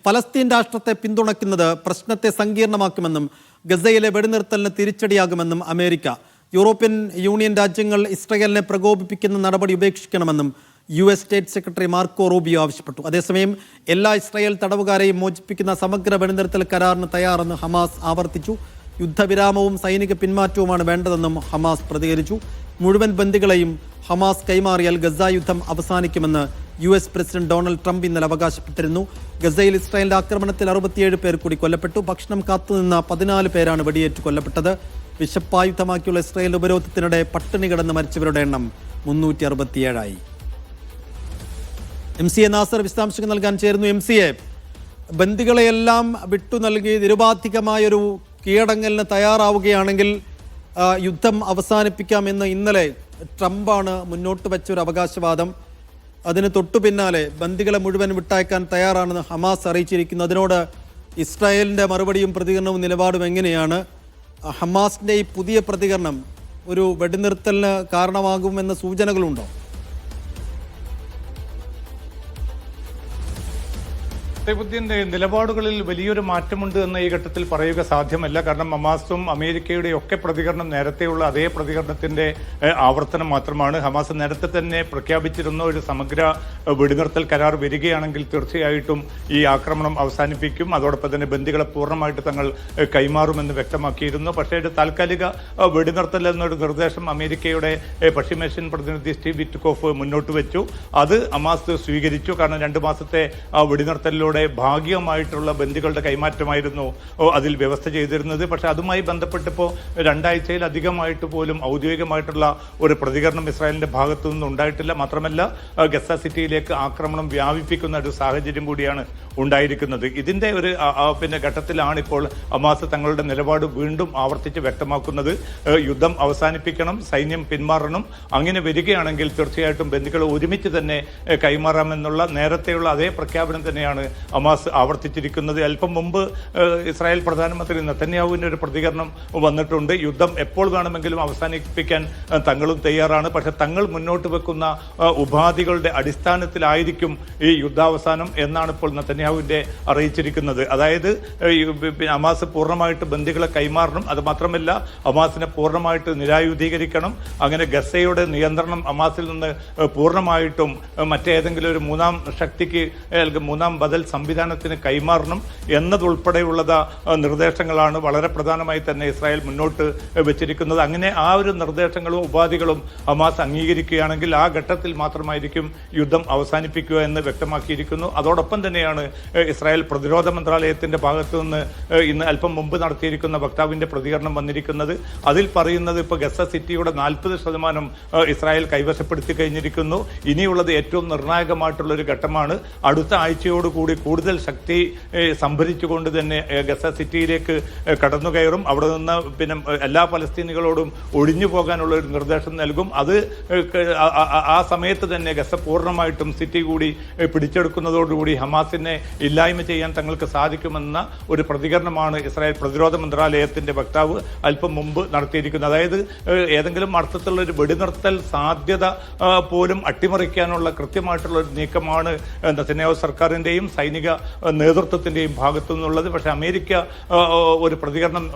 ഫലസ്തീൻ രാഷ്ട്രത്തെ പിന്തുണയ്ക്കുന്നത് പ്രശ്നത്തെ സങ്കീർണമാക്കുമെന്നും ഗസയിലെ വെടിനിർത്തലിന് തിരിച്ചടിയാകുമെന്നും അമേരിക്ക. യൂറോപ്യൻ യൂണിയൻ രാജ്യങ്ങൾ ഇസ്രയേലിനെ പ്രകോപിപ്പിക്കുന്ന നടപടി ഉപേക്ഷിക്കണമെന്നും US state secretary Marco Rubio ആവശ്യപ്പെട്ടു. അതേസമയം എല്ലാ ഇസ്രായേൽ തടവുകാരെയും മോചിപ്പിക്കുന്ന സമഗ്ര വെടിനിർത്തൽ കരാറിന് തയ്യാറെന്ന് ഹമാസ് ആവർത്തിച്ചു. യുദ്ധവിരാമവും സൈനിക പിന്മാറ്റവുമാണ് വേണ്ടതെന്നും ഹമാസ് പ്രതികരിച്ചു. മുഴുവൻ ബന്ദികളെയും ഹമാസ് കൈമാറിയാൽ ഗസ യുദ്ധം അവസാനിക്കുമെന്ന് US പ്രസിഡന്റ് ഡൊണാൾഡ് ട്രംപ് ഇന്നലെ അവകാശപ്പെട്ടിരുന്നു. ഗസയിൽ ഇസ്രായേലിന്റെ ആക്രമണത്തിൽ 67 പേർ കൂടി കൊല്ലപ്പെട്ടു. ഭക്ഷണം കാത്തുനിന്ന 14 പേരാണ് വെടിയേറ്റ് കൊല്ലപ്പെട്ടത്. വിശപ്പായുധമാക്കിയുള്ള ഇസ്രായേൽ ഉപരോധത്തിനിടെ പട്ടിണി കിടന്ന് മരിച്ചവരുടെ എണ്ണം 367ആയി. MCA നാസർ വിശദാംശങ്ങൾ നൽകാൻ ചേരുന്നു. MCA, ബന്ദികളെയെല്ലാം വിട്ടു നൽകി നിരുപാധികമായൊരു കീഴടങ്ങലിന് തയ്യാറാവുകയാണെങ്കിൽ യുദ്ധം അവസാനിപ്പിക്കാമെന്ന് ഇന്നലെ ട്രംപാണ് മുന്നോട്ട് വെച്ച ഒരു അവകാശവാദം. അതിന് തൊട്ടു പിന്നാലെ ബന്ദികളെ മുഴുവൻ വിട്ടയക്കാൻ തയ്യാറാണെന്ന് ഹമാസ് അറിയിച്ചിരിക്കുന്നു. അതിനോട് ഇസ്രായേലിൻ്റെ മറുപടിയും പ്രതികരണവും നിലപാടും എങ്ങനെയാണ്? ഹമാസിൻ്റെ ഈ പുതിയ പ്രതികരണം ഒരു വെടിനിർത്തലിന് കാരണമാകുമെന്ന സൂചനകളുണ്ടോ? സൈഫുദ്ദീൻ്റെ നിലപാടുകളിൽ വലിയൊരു മാറ്റമുണ്ട് എന്ന് ഈ ഘട്ടത്തിൽ പറയുക സാധ്യമല്ല. കാരണം ഹമാസും അമേരിക്കയുടെ ഒക്കെ പ്രതികരണം നേരത്തെയുള്ള അതേ പ്രതികരണത്തിന്റെ ആവർത്തനം മാത്രമാണ്. ഹമാസ് നേരത്തെ തന്നെ പ്രഖ്യാപിച്ചിരുന്ന ഒരു സമഗ്ര വെടിനിർത്തൽ കരാർ വരികയാണെങ്കിൽ തീർച്ചയായിട്ടും ഈ ആക്രമണം അവസാനിപ്പിക്കും, അതോടൊപ്പം തന്നെ ബന്ദികളെ പൂർണ്ണമായിട്ട് തങ്ങൾ കൈമാറുമെന്ന് വ്യക്തമാക്കിയിരുന്നു. പക്ഷേ ഒരു താൽക്കാലിക വെടിനിർത്തൽ എന്നൊരു നിർദ്ദേശം അമേരിക്കയുടെ പശ്ചിമേഷ്യൻ പ്രതിനിധി സ്റ്റീവ് വിറ്റ്കോഫ് മുന്നോട്ട് വെച്ചു. അത് ഹമാസ് സ്വീകരിച്ചു. കാരണം 2 മാസത്തെ ആ വെടിനിർത്തലിലൂടെ ഭാഗികമായിട്ടുള്ള ബന്ദികളുടെ കൈമാറ്റമായിരുന്നു അതിൽ വ്യവസ്ഥ ചെയ്തിരുന്നത്. പക്ഷെ അതുമായി ബന്ധപ്പെട്ടിപ്പോൾ 2 ആഴ്ചയിലധികമായിട്ട് പോലും ഔദ്യോഗികമായിട്ടുള്ള ഒരു പ്രതികരണം ഇസ്രായേലിന്റെ ഭാഗത്തു നിന്നും ഉണ്ടായിട്ടില്ല. മാത്രമല്ല ഗസ സിറ്റിയിലേക്ക് ആക്രമണം വ്യാപിപ്പിക്കുന്ന ഒരു സാഹചര്യം കൂടിയാണ് ഉണ്ടായിരിക്കുന്നത്. ഇതിന്റെ ഒരു ഘട്ടത്തിലാണ് ഇപ്പോൾ ഹമാസ് തങ്ങളുടെ നിലപാട് വീണ്ടും ആവർത്തിച്ച് വ്യക്തമാക്കുന്നത്. യുദ്ധം അവസാനിപ്പിക്കണം, സൈന്യം പിന്മാറണം. അങ്ങനെ വരികയാണെങ്കിൽ തീർച്ചയായിട്ടും ബന്ദികളെ ഒരുമിച്ച് തന്നെ കൈമാറാമെന്നുള്ള നേരത്തെയുള്ള അതേ പ്രഖ്യാപനം തന്നെയാണ് ഹമാസ് ആവർത്തിച്ചിരിക്കുന്നത്. അല്പം മുമ്പ് ഇസ്രായേൽ പ്രധാനമന്ത്രി നെതന്യാഹുവിൻ്റെ ഒരു പ്രതികരണം വന്നിട്ടുണ്ട്. യുദ്ധം എപ്പോൾ വേണമെങ്കിലും അവസാനിപ്പിക്കാൻ തങ്ങളും തയ്യാറാണ്, പക്ഷെ തങ്ങൾ മുന്നോട്ട് വെക്കുന്ന ഉപാധികളുടെ അടിസ്ഥാനത്തിലായിരിക്കും ഈ യുദ്ധാവസാനം എന്നാണ് ഇപ്പോൾ നെതന്യാഹുവിൻ്റെ അറിയിച്ചിരിക്കുന്നത്. അതായത് ഹമാസ് പൂർണ്ണമായിട്ട് ബന്ദികളെ കൈമാറണം, അത് മാത്രമല്ല ഹമാസിനെ പൂർണ്ണമായിട്ട് നിരായുധീകരിക്കണം. അങ്ങനെ ഗസയുടെ നിയന്ത്രണം ഹമാസിൽ നിന്ന് പൂർണ്ണമായിട്ടും മറ്റേതെങ്കിലും ഒരു മൂന്നാം ശക്തിക്ക്, മൂന്നാം ബദൽ സംവിധാനത്തിന് കൈമാറണം എന്നതുൾപ്പെടെയുള്ള നിർദ്ദേശങ്ങളാണ് വളരെ പ്രധാനമായി തന്നെ ഇസ്രായേൽ മുന്നോട്ട് വെച്ചിരിക്കുന്നത്. അങ്ങനെ ആ ഒരു നിർദ്ദേശങ്ങളും ഉപാധികളും ഹമാസ് അംഗീകരിക്കുകയാണെങ്കിൽ ആ ഘട്ടത്തിൽ മാത്രമായിരിക്കും യുദ്ധം അവസാനിപ്പിക്കുക എന്ന് വ്യക്തമാക്കിയിരിക്കുന്നു. അതോടൊപ്പം തന്നെയാണ് ഇസ്രായേൽ പ്രതിരോധ മന്ത്രാലയത്തിന്റെ ഭാഗത്തു നിന്ന് ഇന്ന് അല്പം മുമ്പ് നടത്തിയിരിക്കുന്ന വക്താവിന്റെ പ്രതികരണം വന്നിരിക്കുന്നത്. അതിൽ പറയുന്നത് ഇപ്പോൾ ഗസ സിറ്റിയുടെ 40% ഇസ്രായേൽ കൈവശപ്പെടുത്തി കഴിഞ്ഞിരിക്കുന്നു. ഇനിയുള്ളത് ഏറ്റവും നിർണായകമായിട്ടുള്ള ഒരു ഘട്ടമാണ്. അടുത്ത ആഴ്ചയോടുകൂടി കൂടുതൽ ശക്തി സംഭരിച്ചുകൊണ്ട് തന്നെ ഗസ സിറ്റിയിലേക്ക് കടന്നു കയറും. അവിടെ നിന്ന് എല്ലാ പലസ്തീനികളോടും ഒഴിഞ്ഞു പോകാനുള്ള ഒരു നിർദ്ദേശം നൽകും. അത് ആ സമയത്ത് തന്നെ ഗസ പൂർണ്ണമായിട്ടും സിറ്റി കൂടി പിടിച്ചെടുക്കുന്നതോടുകൂടി ഹമാസിനെ ഇല്ലായ്മ ചെയ്യാൻ തങ്ങൾക്ക് സാധിക്കുമെന്ന ഒരു പ്രതികരണമാണ് ഇസ്രായേൽ പ്രതിരോധ മന്ത്രാലയത്തിന്റെ വക്താവ് അല്പം മുമ്പ് നടത്തിയിരിക്കുന്നത്. അതായത് ഏതെങ്കിലും അർത്ഥത്തിലുള്ള ഒരു വെടിനിർത്തൽ സാധ്യത പോലും അട്ടിമറിക്കാനുള്ള കൃത്യമായിട്ടുള്ള ഒരു നീക്കമാണ് നെതന്യാഹു സർക്കാരിന്റെയും സൈനിക നേതൃത്വത്തിന്റെയും ഭാഗത്തു നിന്നുള്ളത്. പക്ഷെ അമേരിക്ക ഒരു പ്രതികരണം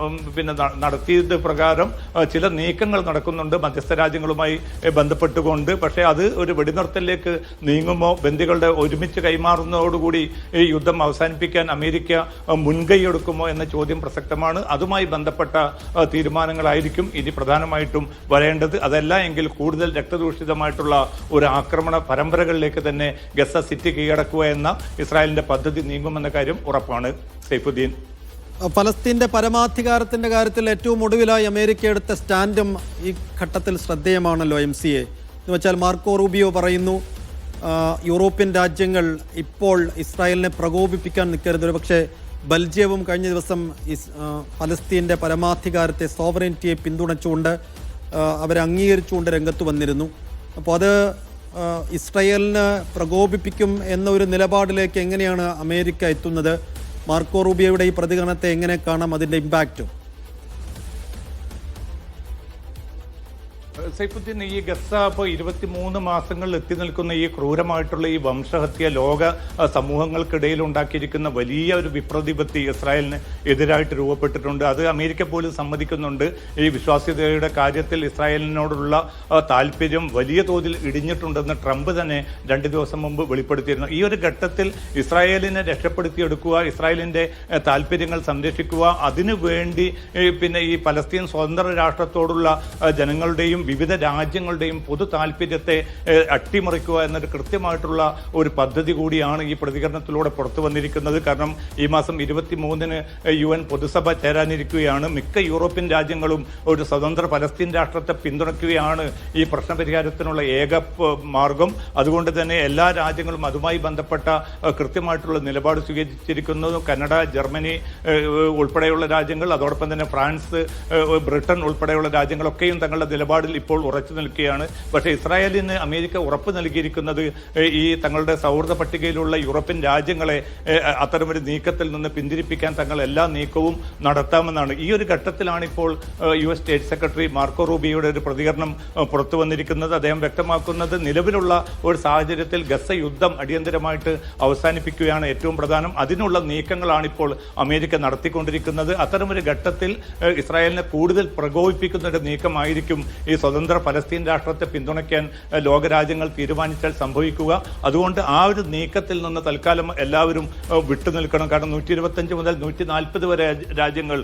നടത്തിയത് പ്രകാരം ചില നീക്കങ്ങൾ നടക്കുന്നുണ്ട് മധ്യസ്ഥ രാജ്യങ്ങളുമായി ബന്ധപ്പെട്ടുകൊണ്ട്. പക്ഷേ അത് ഒരു വെടിനിർത്തലിലേക്ക് നീങ്ങുമോ, ബന്ദികളുടെ ഒരുമിച്ച് കൈമാറുന്നതോടുകൂടി ഈ യുദ്ധം അവസാനിപ്പിക്കാൻ അമേരിക്ക മുൻകൈയെടുക്കുമോ എന്ന ചോദ്യം പ്രസക്തമാണ്. അതുമായി ബന്ധപ്പെട്ട തീരുമാനങ്ങളായിരിക്കും ഇനി പ്രധാനമായിട്ടും വരേണ്ടത്. അതല്ല എങ്കിൽ കൂടുതൽ രക്തദൂഷിതമായിട്ടുള്ള ഒരു ആക്രമണ പരമ്പരകളിലേക്ക് തന്നെ ഗസ സിറ്റി കീഴടക്കുക എന്ന ഇസ്രായേലിന്റെ പദ്ധതി നീങ്ങുമെന്ന കാര്യം ഉറപ്പാണ്. സൈഫുദ്ദീൻ, ഫലസ്തീന്റെ പരമാധികാരത്തിന്റെ കാര്യത്തിൽ ഏറ്റവും ഒടുവിലായി അമേരിക്ക എടുത്ത സ്റ്റാൻഡും ഈ ഘട്ടത്തിൽ ശ്രദ്ധേയമാണല്ലോ. MCA എന്ന് വെച്ചാൽ മാർക്കോ റൂബിയോ പറയുന്നു യൂറോപ്യൻ രാജ്യങ്ങൾ ഇപ്പോൾ ഇസ്രായേലിനെ പ്രകോപിപ്പിക്കാൻ നിൽക്കരുത്. പക്ഷേ ബെൽജിയവും കഴിഞ്ഞ ദിവസം ഫലസ്തീൻ്റെ പരമാധികാരത്തെ, സോവറിനിറ്റിയെ പിന്തുണച്ചുകൊണ്ട് അവരെ അംഗീകരിച്ചുകൊണ്ട് രംഗത്ത് വന്നിരുന്നു. അപ്പോൾ അത് ഇസ്രായേലിന് പ്രകോപിപ്പിക്കും എന്നൊരു നിലപാടിലേക്ക് എങ്ങനെയാണ് അമേരിക്ക എത്തുന്നത്? മാർക്കോ റൂബിയോയുടെ ഈ പ്രതികരണത്തെ എങ്ങനെ കാണാം, അതിൻ്റെ ഇമ്പാക്റ്റും? സൈഫുദ്ദീൻ, ഈ ഗസ ഇപ്പോൾ 23 മാസങ്ങളിൽ എത്തി നിൽക്കുന്ന ഈ ക്രൂരമായിട്ടുള്ള ഈ വംശഹത്യ ലോക സമൂഹങ്ങൾക്കിടയിൽ ഉണ്ടാക്കിയിരിക്കുന്ന വലിയ ഒരു വിപ്രതിപത്തി ഇസ്രായേലിന് എതിരായിട്ട് രൂപപ്പെട്ടിട്ടുണ്ട്. അത് അമേരിക്ക പോലും സമ്മതിക്കുന്നുണ്ട്. ഈ വിശ്വാസ്യതയുടെ കാര്യത്തിൽ ഇസ്രായേലിനോടുള്ള താല്പര്യം വലിയ തോതിൽ ഇടിഞ്ഞിട്ടുണ്ടെന്ന് ട്രംപ് തന്നെ 2 ദിവസം മുമ്പ് വെളിപ്പെടുത്തിയിരുന്നു. ഈ ഒരു ഘട്ടത്തിൽ ഇസ്രായേലിനെ രക്ഷപ്പെടുത്തിയെടുക്കുക, ഇസ്രായേലിന്റെ താല്പര്യങ്ങൾ സംരക്ഷിക്കുക, അതിനുവേണ്ടി പിന്നെ ഈ പലസ്തീൻ സ്വതന്ത്ര രാഷ്ട്രത്തോടുള്ള ജനങ്ങളുടെയും വിവിധ രാജ്യങ്ങളുടെയും പൊതു താല്പര്യത്തെ അട്ടിമറിക്കുക എന്നൊരു കൃത്യമായിട്ടുള്ള ഒരു പദ്ധതി കൂടിയാണ് ഈ പ്രതികരണത്തിലൂടെ പുറത്തു വന്നിരിക്കുന്നത്. കാരണം ഈ മാസം 23-ന് UN പൊതുസഭ ചേരാനിരിക്കുകയാണ്. മിക്ക യൂറോപ്യൻ രാജ്യങ്ങളും ഒരു സ്വതന്ത്ര പലസ്തീൻ രാഷ്ട്രത്തെ പിന്തുണയ്ക്കുകയാണ് ഈ പ്രശ്നപരിഹാരത്തിനുള്ള ഏക മാർഗം. അതുകൊണ്ട് തന്നെ എല്ലാ രാജ്യങ്ങളും അതുമായി ബന്ധപ്പെട്ട കൃത്യമായിട്ടുള്ള നിലപാട് സ്വീകരിച്ചിരിക്കുന്നു. കാനഡ, ജർമ്മനി ഉൾപ്പെടെയുള്ള രാജ്യങ്ങൾ, അതോടൊപ്പം തന്നെ ഫ്രാൻസ്, ബ്രിട്ടൻ ഉൾപ്പെടെയുള്ള രാജ്യങ്ങളൊക്കെയും തങ്ങളുടെ നിലപാടിൽ ഇപ്പോൾ ഉറച്ചു നിൽക്കുകയാണ്. പക്ഷേ ഇസ്രായേലിന് അമേരിക്ക ഉറപ്പ് നൽകിയിരിക്കുന്നത് ഈ തങ്ങളുടെ സൗഹൃദ പട്ടികയിലുള്ള യൂറോപ്യൻ രാജ്യങ്ങളെ അത്തരമൊരു നീക്കത്തിൽ നിന്ന് പിന്തിരിപ്പിക്കാൻ തങ്ങൾ എല്ലാ നീക്കവും നടത്താമെന്നാണ്. ഈ ഒരു ഘട്ടത്തിലാണ് ഇപ്പോൾ US സ്റ്റേറ്റ് സെക്രട്ടറി മാർക്കോ റൂബിയോയുടെ ഒരു പ്രതികരണം പുറത്തു വന്നിരിക്കുന്നത്. അദ്ദേഹം വ്യക്തമാക്കുന്നത് നിലവിലുള്ള ഒരു സാഹചര്യത്തിൽ ഗസ യുദ്ധം അടിയന്തരമായിട്ട് അവസാനിപ്പിക്കുകയാണ് ഏറ്റവും പ്രധാനം. അതിനുള്ള നീക്കങ്ങളാണ് ഇപ്പോൾ അമേരിക്ക നടത്തിക്കൊണ്ടിരിക്കുന്നത്. അത്തരമൊരു ഘട്ടത്തിൽ ഇസ്രായേലിനെ കൂടുതൽ പ്രകോപിപ്പിക്കുന്ന ഒരു നീക്കമായിരിക്കും ഈ സ്വതന്ത്ര പലസ്തീൻ രാഷ്ട്രത്തെ പിന്തുണയ്ക്കാൻ ലോകരാജ്യങ്ങൾ തീരുമാനിച്ചാൽ സംഭവിക്കുക. അതുകൊണ്ട് ആ ഒരു നീക്കത്തിൽ നിന്ന് തൽക്കാലം എല്ലാവരും വിട്ടുനിൽക്കണം. കാരണം 125 മുതൽ 140 വരെ രാജ്യങ്ങൾ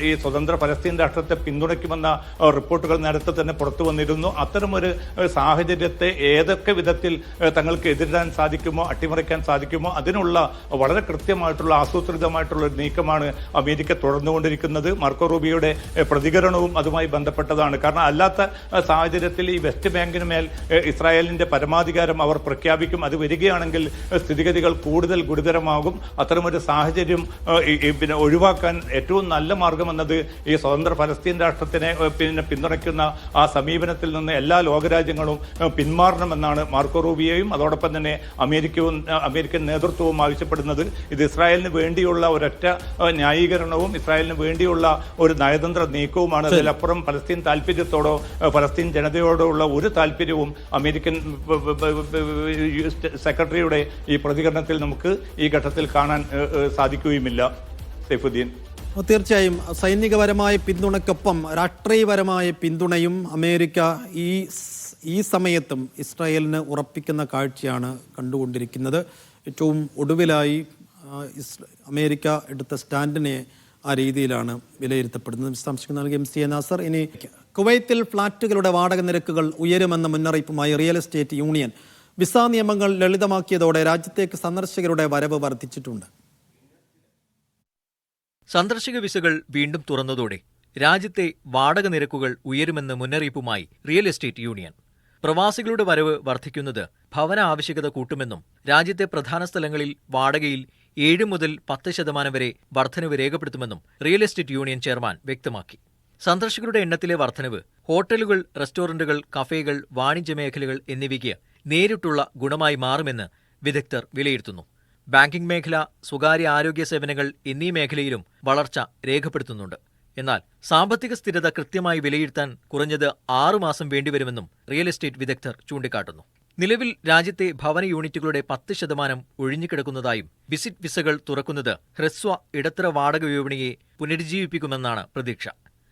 ഈ സ്വതന്ത്ര പലസ്തീൻ രാഷ്ട്രത്തെ പിന്തുണയ്ക്കുമെന്ന റിപ്പോർട്ടുകൾ നേരത്തെ തന്നെ പുറത്തു വന്നിരുന്നു. അത്തരമൊരു സാഹചര്യത്തെ ഏതൊക്കെ വിധത്തിൽ തങ്ങൾക്ക് എതിരിടാൻ സാധിക്കുമോ, അട്ടിമറിക്കാൻ സാധിക്കുമോ, അതിനുള്ള വളരെ കൃത്യമായിട്ടുള്ള ആസൂത്രിതമായിട്ടുള്ള ഒരു നീക്കമാണ് അമേരിക്ക തുടർന്നുകൊണ്ടിരിക്കുന്നത്. മാർക്കോ റൂബിയോയുടെ പ്രതികരണവും അതുമായി ബന്ധപ്പെട്ടതാണ്. കാരണം അല്ലാത്ത സാഹചര്യത്തിൽ ഈ വെസ്റ്റ് ബാങ്കിന് മേൽ ഇസ്രായേലിന്റെ പരമാധികാരം അവർ പ്രഖ്യാപിക്കും. അത് വരികയാണെങ്കിൽ സ്ഥിതിഗതികൾ കൂടുതൽ ഗുരുതരമാകും. അത്തരമൊരു സാഹചര്യം പിന്നെ ഒഴിവാക്കാൻ ഏറ്റവും നല്ല മാർഗം എന്നത് ഈ സ്വതന്ത്ര പലസ്തീൻ രാഷ്ട്രത്തിനെ പിന്തുണയ്ക്കുന്ന ആ സമീപനത്തിൽ നിന്ന് എല്ലാ ലോകരാജ്യങ്ങളും പിന്മാറണമെന്നാണ് മാർക്കോ റൂബിയോയും അതോടൊപ്പം തന്നെ അമേരിക്കൻ നേതൃത്വവും ആവശ്യപ്പെടുന്നത്. ഇത് ഇസ്രായേലിന് വേണ്ടിയുള്ള ഒരൊറ്റ ന്യായീകരണവും ഇസ്രായേലിന് വേണ്ടിയുള്ള ഒരു നയതന്ത്ര നീക്കവുമാണ്. അതിലപ്പുറം പലസ്തീൻ താല്പര്യത്തോടോ പലസ്തീൻ ജനതയോടോ ഉള്ള ഒരു താല്പര്യവും അമേരിക്കൻ സെക്രട്ടറിയുടെ ഈ പ്രതികരണത്തിൽ നമുക്ക് ഈ ഘട്ടത്തിൽ കാണാൻ സാധിക്കുകയുമില്ല. സൈഫുദ്ദീൻ, തീർച്ചയായും സൈനികപരമായ പിന്തുണയ്ക്കൊപ്പം രാഷ്ട്രീയപരമായ പിന്തുണയും അമേരിക്ക ഈ സമയത്തും ഇസ്രായേലിന് ഉറപ്പിക്കുന്ന കാഴ്ചയാണ് കണ്ടുകൊണ്ടിരിക്കുന്നത്. ഏറ്റവും ഒടുവിലായി അമേരിക്ക എടുത്ത സ്റ്റാൻഡിനെ ആ രീതിയിലാണ് വിലയിരുത്തപ്പെടുന്നത്. വിശദാംശങ്ങൾ നൽകി MC നാസർ. ഇനി കുവൈത്തിൽ ഫ്ളാറ്റുകളുടെ വാടക നിരക്കുകൾ ഉയരുമെന്ന മുന്നറിയിപ്പുമായി റിയൽ എസ്റ്റേറ്റ് യൂണിയൻ. വിസ നിയമങ്ങൾ ലളിതമാക്കിയതോടെ രാജ്യത്തേക്ക് സന്ദർശകരുടെ വരവ് വർദ്ധിച്ചിട്ടുണ്ട്. സന്ദർശക വിസകൾ വീണ്ടും തുറന്നതോടെ രാജ്യത്തെ വാടക നിരക്കുകൾ ഉയരുമെന്ന് മുന്നറിയിപ്പുമായി റിയൽ എസ്റ്റേറ്റ് യൂണിയൻ. പ്രവാസികളുടെ വരവ് വർദ്ധിക്കുന്നത് ഭവന ആവശ്യകത കൂട്ടുമെന്നും രാജ്യത്തെ പ്രധാന സ്ഥലങ്ങളിൽ വാടകയിൽ 7 മുതൽ 10% വരെ വർധനവ് രേഖപ്പെടുത്തുമെന്നും റിയൽ എസ്റ്റേറ്റ് യൂണിയൻ ചെയർമാൻ വ്യക്തമാക്കി. സന്ദർശകരുടെ എണ്ണത്തിലെ വർധനവ് ഹോട്ടലുകൾ, റെസ്റ്റോറന്റുകൾ, കഫേകൾ, വാണിജ്യ മേഖലകൾ എന്നിവയ്ക്ക് നേരിട്ടുള്ള ഗുണമായി മാറുമെന്ന് വിദഗ്ധർ വിലയിരുത്തുന്നു. ബാങ്കിംഗ് മേഖല, സ്വകാര്യ ആരോഗ്യ സേവനങ്ങൾ എന്നീ മേഖലയിലും വളർച്ച രേഖപ്പെടുത്തുന്നുണ്ട്. എന്നാൽ സാമ്പത്തിക സ്ഥിരത കൃത്യമായി വിലയിരുത്താൻ കുറഞ്ഞത് 6 മാസം വേണ്ടിവരുമെന്നും റിയൽ എസ്റ്റേറ്റ് വിദഗ്ധർ ചൂണ്ടിക്കാട്ടുന്നു. നിലവിൽ രാജ്യത്തെ ഭവന യൂണിറ്റുകളുടെ 10% ഒഴിഞ്ഞുകിടക്കുന്നതായും വിസിറ്റ് വിസകൾ തുറക്കുന്നത് ഹ്രസ്വ ഇടത്തര വാടക വിപണിയെ പുനരുജ്ജീവിപ്പിക്കുമെന്നാണ് പ്രതീക്ഷ.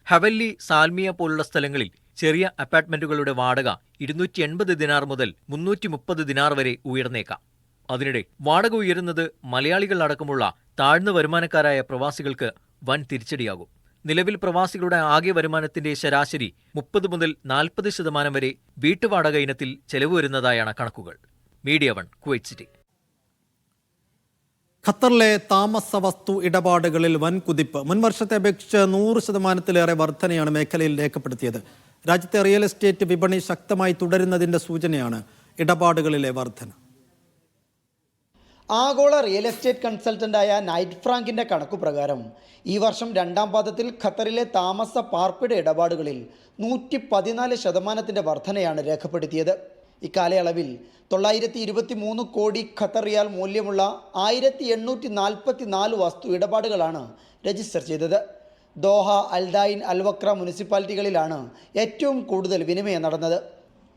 ഹവല്ലി, സാൽമിയ പോലുള്ള സ്ഥലങ്ങളിൽ ചെറിയ അപ്പാർട്ട്മെന്റുകളുടെ വാടക 280 ദിനാർ മുതൽ 330 ദിനാർ വരെ ഉയർന്നേക്കാം. അതിനിടെ വാടക ഉയരുന്നത് മലയാളികൾ അടക്കമുള്ള താഴ്ന്ന വരുമാനക്കാരായ പ്രവാസികൾക്ക് വൻ തിരിച്ചടിയാകും. നിലവിൽ പ്രവാസികളുടെ ആകെ വരുമാനത്തിന്റെ ശരാശരി 30 മുതൽ 40% വരെ വീട്ടുവാടക ഇനത്തിൽ ചെലവ് വരുന്നതായാണ് കണക്കുകൾ. Media 1, Kuwait city. ഖത്തറിലെ താമസ വസ്തു ഇടപാടുകളിൽ വൻ കുതിപ്പ്. മുൻവർഷത്തെ അപേക്ഷിച്ച് 100%-ലേറെ വർധനയാണ് മേഖലയിൽ രേഖപ്പെടുത്തിയത്. രാജ്യത്തെ റിയൽ എസ്റ്റേറ്റ് വിപണി ശക്തമായി തുടരുന്നതിന്റെ സൂചനയാണ് ഇടപാടുകളിലെ വർധന. ആഗോള റിയൽ എസ്റ്റേറ്റ് കൺസൾട്ടന്റായ നൈറ്റ് ഫ്രാങ്കിന്റെ കണക്കുപ്രകാരം ഈ വർഷം 2ാം പാദത്തിൽ ഖത്തറിലെ താമസ പാർപ്പിട ഇടപാടുകളിൽ 114% വർധനയാണ് രേഖപ്പെടുത്തിയത്. ഇക്കാലയളവിൽ 923 കോടി ഖത്തർ റിയാൽ മൂല്യമുള്ള 1844 വസ്തു ഇടപാടുകളാണ് രജിസ്റ്റർ ചെയ്തത്. ദോഹ, അൽദായിൻ, അൽവക്ര മുനിസിപ്പാലിറ്റികളിലാണ് ഏറ്റവും കൂടുതൽ വിനിമയം നടന്നത്.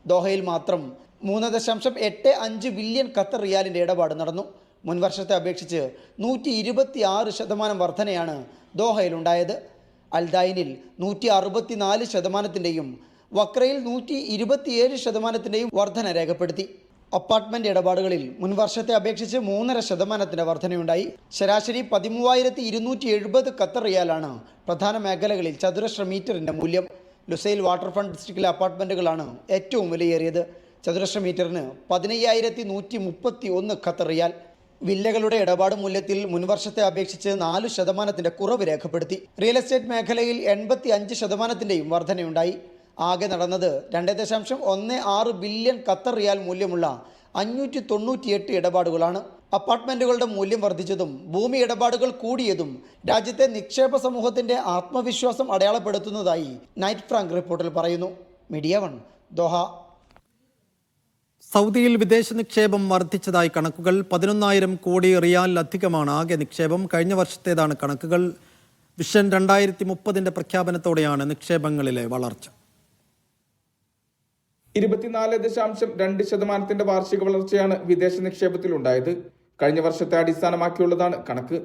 ദോഹയിൽ മാത്രം 3.85 ബില്യൺ ഖത്തർ റിയാലിൻ്റെ ഇടപാട് നടന്നു. മുൻവർഷത്തെ അപേക്ഷിച്ച് 126% വർധനയാണ് ദോഹയിലുണ്ടായത്. അൽദായിനിൽ 164%, വക്രയിൽ 127% വർധന രേഖപ്പെടുത്തി. അപ്പാർട്ട്മെൻറ്റ് ഇടപാടുകളിൽ മുൻവർഷത്തെ അപേക്ഷിച്ച് 3.5% വർധനയുണ്ടായി. ശരാശരി 13,270 ഖത്തർ റിയാലാണ് പ്രധാന മേഖലകളിൽ ചതുരശ്ര മീറ്ററിൻ്റെ മൂല്യം. ലുസൈൽ വാട്ടർ ഫ്രണ്ട് ഡിസ്ട്രിക്റ്റിലെ അപ്പാർട്ട്മെൻറ്റുകളാണ് ഏറ്റവും വിലയേറിയത്. ചതുരശ്ര മീറ്ററിന് 15,131 ഖത്തർ റിയാൽ. വില്ലകളുടെ ഇടപാട് മൂല്യത്തിൽ മുൻവർഷത്തെ അപേക്ഷിച്ച് 4% കുറവ് രേഖപ്പെടുത്തി. റിയൽ എസ്റ്റേറ്റ് മേഖലയിൽ 85%-യും വർധനയുണ്ടായി. ആകെ നടന്നത് 2.16 ബില്യൺ ഖത്തർ റിയാൽ മൂല്യമുള്ള 598 ഇടപാടുകളാണ്. അപ്പാർട്ട്മെൻറ്റുകളുടെ മൂല്യം വർദ്ധിച്ചതും ഭൂമി ഇടപാടുകൾ കൂടിയതും രാജ്യത്തെ നിക്ഷേപ സമൂഹത്തിൻ്റെ ആത്മവിശ്വാസം അടയാളപ്പെടുത്തുന്നതായി നൈറ്റ് ഫ്രാങ്ക് റിപ്പോർട്ടിൽ പറയുന്നു. Media 1, Doha. സൗദിയിൽ വിദേശ നിക്ഷേപം വർദ്ധിച്ചതായി കണക്കുകൾ. 11,000 കോടി റിയാലിലധികമാണ് ആകെ നിക്ഷേപം. കഴിഞ്ഞ വർഷത്തേതാണ് കണക്കുകൾ. വിഷൻ 2030 പ്രഖ്യാപനത്തോടെയാണ് നിക്ഷേപങ്ങളിലെ വളർച്ച. 24.2% വാർഷിക വളർച്ചയാണ് വിദേശ നിക്ഷേപത്തിലുണ്ടായത്. കഴിഞ്ഞ വർഷത്തെ അടിസ്ഥാനമാക്കിയുള്ളതാണ് കണക്ക്.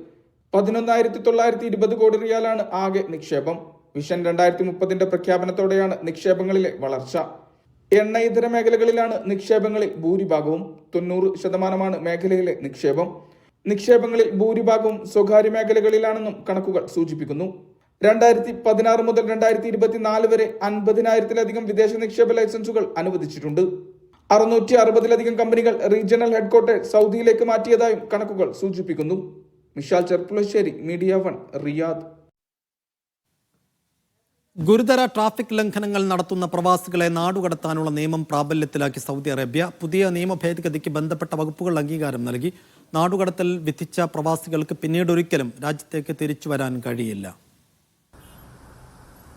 11,920 കോടി റിയാലാണ് ആകെ നിക്ഷേപം. വിഷൻ 2030 പ്രഖ്യാപനത്തോടെയാണ് നിക്ഷേപങ്ങളിലെ വളർച്ച. എണ്ണ ഇതര മേഖലകളിലാണ് നിക്ഷേപങ്ങളിൽ ഭൂരിഭാഗവും. 90% മേഖലയിലെ നിക്ഷേപം. നിക്ഷേപങ്ങളിൽ ഭൂരിഭാഗവും സ്വകാര്യ മേഖലകളിലാണെന്നും കണക്കുകൾ സൂചിപ്പിക്കുന്നു. 2016 മുതൽ 2024 വരെ 50,000-ലധികം വിദേശ നിക്ഷേപ ലൈസൻസുകൾ അനുവദിച്ചിട്ടുണ്ട്. 660-ലധികം കമ്പനികൾ റീജിയണൽ ഹെഡ്ക്വാർട്ടേഴ്സ് സൗദിയിലേക്ക് മാറ്റിയതായും കണക്കുകൾ സൂചിപ്പിക്കുന്നു. Mishal Cherpulassery, media 1, Riyadh. ഗുരുതര ട്രാഫിക് ലംഘനങ്ങൾ നടത്തുന്ന പ്രവാസികളെ നാടുകടത്താനുള്ള നിയമം പ്രാബല്യത്തിലാക്കി സൗദി അറേബ്യ. പുതിയ നിയമ ഭേദഗതിക്ക് ബന്ധപ്പെട്ട വകുപ്പുകൾ അംഗീകാരം നൽകി. നാടുകടത്തൽ വിധിച്ച പ്രവാസികൾക്ക് പിന്നീടൊരിക്കലും രാജ്യത്തേക്ക് തിരിച്ചു വരാൻ കഴിയില്ല.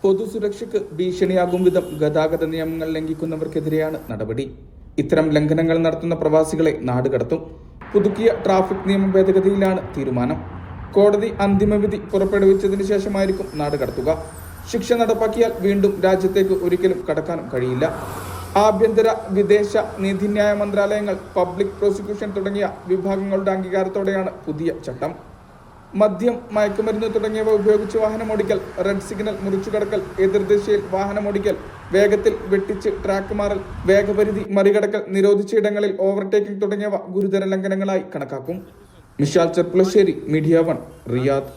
പൊതുസുരക്ഷയ്ക്ക് ഭീഷണിയാകും വിധം ഗതാഗത നിയമങ്ങൾ ലംഘിക്കുന്നവർക്കെതിരെയാണ് നടപടി. ഇത്തരം ലംഘനങ്ങൾ നടത്തുന്ന പ്രവാസികളെ നാടുകടത്തും. പുതുക്കിയ ട്രാഫിക് നിയമ ഭേദഗതിയിലാണ് തീരുമാനം. കോടതി അന്തിമവിധി പുറപ്പെടുവിച്ചതിന് ശേഷമായിരിക്കും നാടുകടത്തുക. ശിക്ഷ നടപ്പാക്കിയാൽ വീണ്ടും രാജ്യത്തേക്ക് ഒരിക്കലും കടക്കാനും കഴിയില്ല. ആഭ്യന്തര, വിദേശ, നീതിന്യായ മന്ത്രാലയങ്ങൾ, പബ്ലിക് പ്രോസിക്യൂഷൻ തുടങ്ങിയ വിഭാഗങ്ങളുടെ അംഗീകാരത്തോടെയാണ് പുതിയ ചട്ടം. മദ്യം, മയക്കുമരുന്ന് തുടങ്ങിയവ ഉപയോഗിച്ച് വാഹനമോടിക്കൽ, റെഡ് സിഗ്നൽ മുറിച്ചുകടക്കൽ, എതിർദിശയിൽ വാഹനമോടിക്കൽ, വേഗത്തിൽ വെട്ടിച്ച് ട്രാക്ക് മാറൽ, വേഗപരിധി മറികടക്കൽ, നിരോധിച്ച ഇടങ്ങളിൽ ഓവർടേക്കിംഗ് തുടങ്ങിയവ ഗുരുതര ലംഘനങ്ങളായി കണക്കാക്കും. Mishal Cherpulassery, media 1, Riyadh.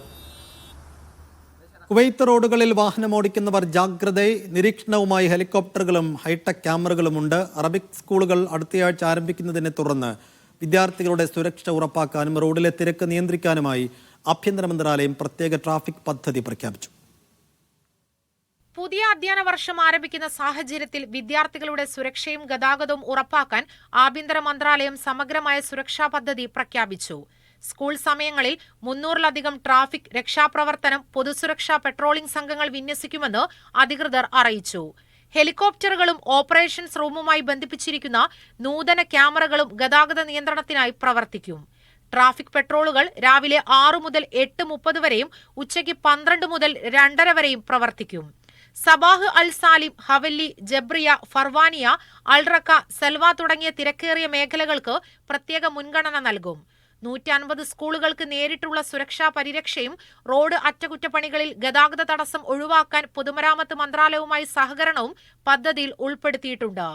Kuwait റോഡുകളിൽ വാഹനമോടിക്കുന്നവർ ജാഗ്രത. നിരീക്ഷണവുമായി ഹെലികോപ്റ്ററുകളും ഹൈടെക് ക്യാമറകളുമുണ്ട്. അറബിക് സ്കൂളുകൾ അടുത്തയാഴ്ച ആരംഭിക്കുന്നതിനെ തുടർന്ന് വിദ്യാർത്ഥികളുടെ സുരക്ഷ ഉറപ്പാക്കാനും റോഡിലെ തിരക്ക് നിയന്ത്രിക്കാനുമായി ആഭ്യന്തര മന്ത്രാലയം പ്രത്യേക ട്രാഫിക് പദ്ധതി പ്രഖ്യാപിച്ചു. പുതിയ അധ്യയന വർഷം ആരംഭിക്കുന്ന സാഹചര്യത്തിൽ വിദ്യാർത്ഥികളുടെ സുരക്ഷയും ഗതാഗതവും ഉറപ്പാക്കാൻ ആഭ്യന്തര മന്ത്രാലയം സമഗ്രമായ സുരക്ഷാ പദ്ധതി പ്രഖ്യാപിച്ചു. സ്കൂൾ സമയങ്ങളിൽ 300-ലധികം ട്രാഫിക് രക്ഷാപ്രവർത്തനം, പൊതുസുരക്ഷാ പെട്രോളിംഗ് സംഘങ്ങൾ വിന്യസിക്കുമെന്ന് അധികൃതർ അറിയിച്ചു. ഹെലികോപ്റ്ററുകളും ഓപ്പറേഷൻസ് റൂമുമായി ബന്ധിപ്പിച്ചിരിക്കുന്ന നൂതന ക്യാമറകളും ഗതാഗത നിയന്ത്രണത്തിനായി പ്രവർത്തിക്കും. ട്രാഫിക് പെട്രോളുകൾ രാവിലെ 6 മുതൽ 8:30 വരെയും ഉച്ചയ്ക്ക് 12 മുതൽ 2:30 വരെയും പ്രവർത്തിക്കും. സബാഹ്, അൽ സാലിം, ഹവല്ലി, ജബ്രിയ, ഫർവാനിയ, അൽറക്ക, സെൽവ തുടങ്ങിയ തിരക്കേറിയ മേഖലകൾക്ക് പ്രത്യേക മുൻഗണന നൽകും. 150 സ്കൂളുകൾക്ക് നേരിട്ടുള്ള സുരക്ഷാ പരിരക്ഷയും റോഡ് അറ്റകുറ്റപ്പണികളിൽ ഗതാഗത തടസ്സം ഒഴിവാക്കാൻ പൊതുമരാമത്ത് മന്ത്രാലയവുമായി സഹകരണവും പദ്ധതിയിൽ ഉൾപ്പെടുത്തിയിട്ടുണ്ട്.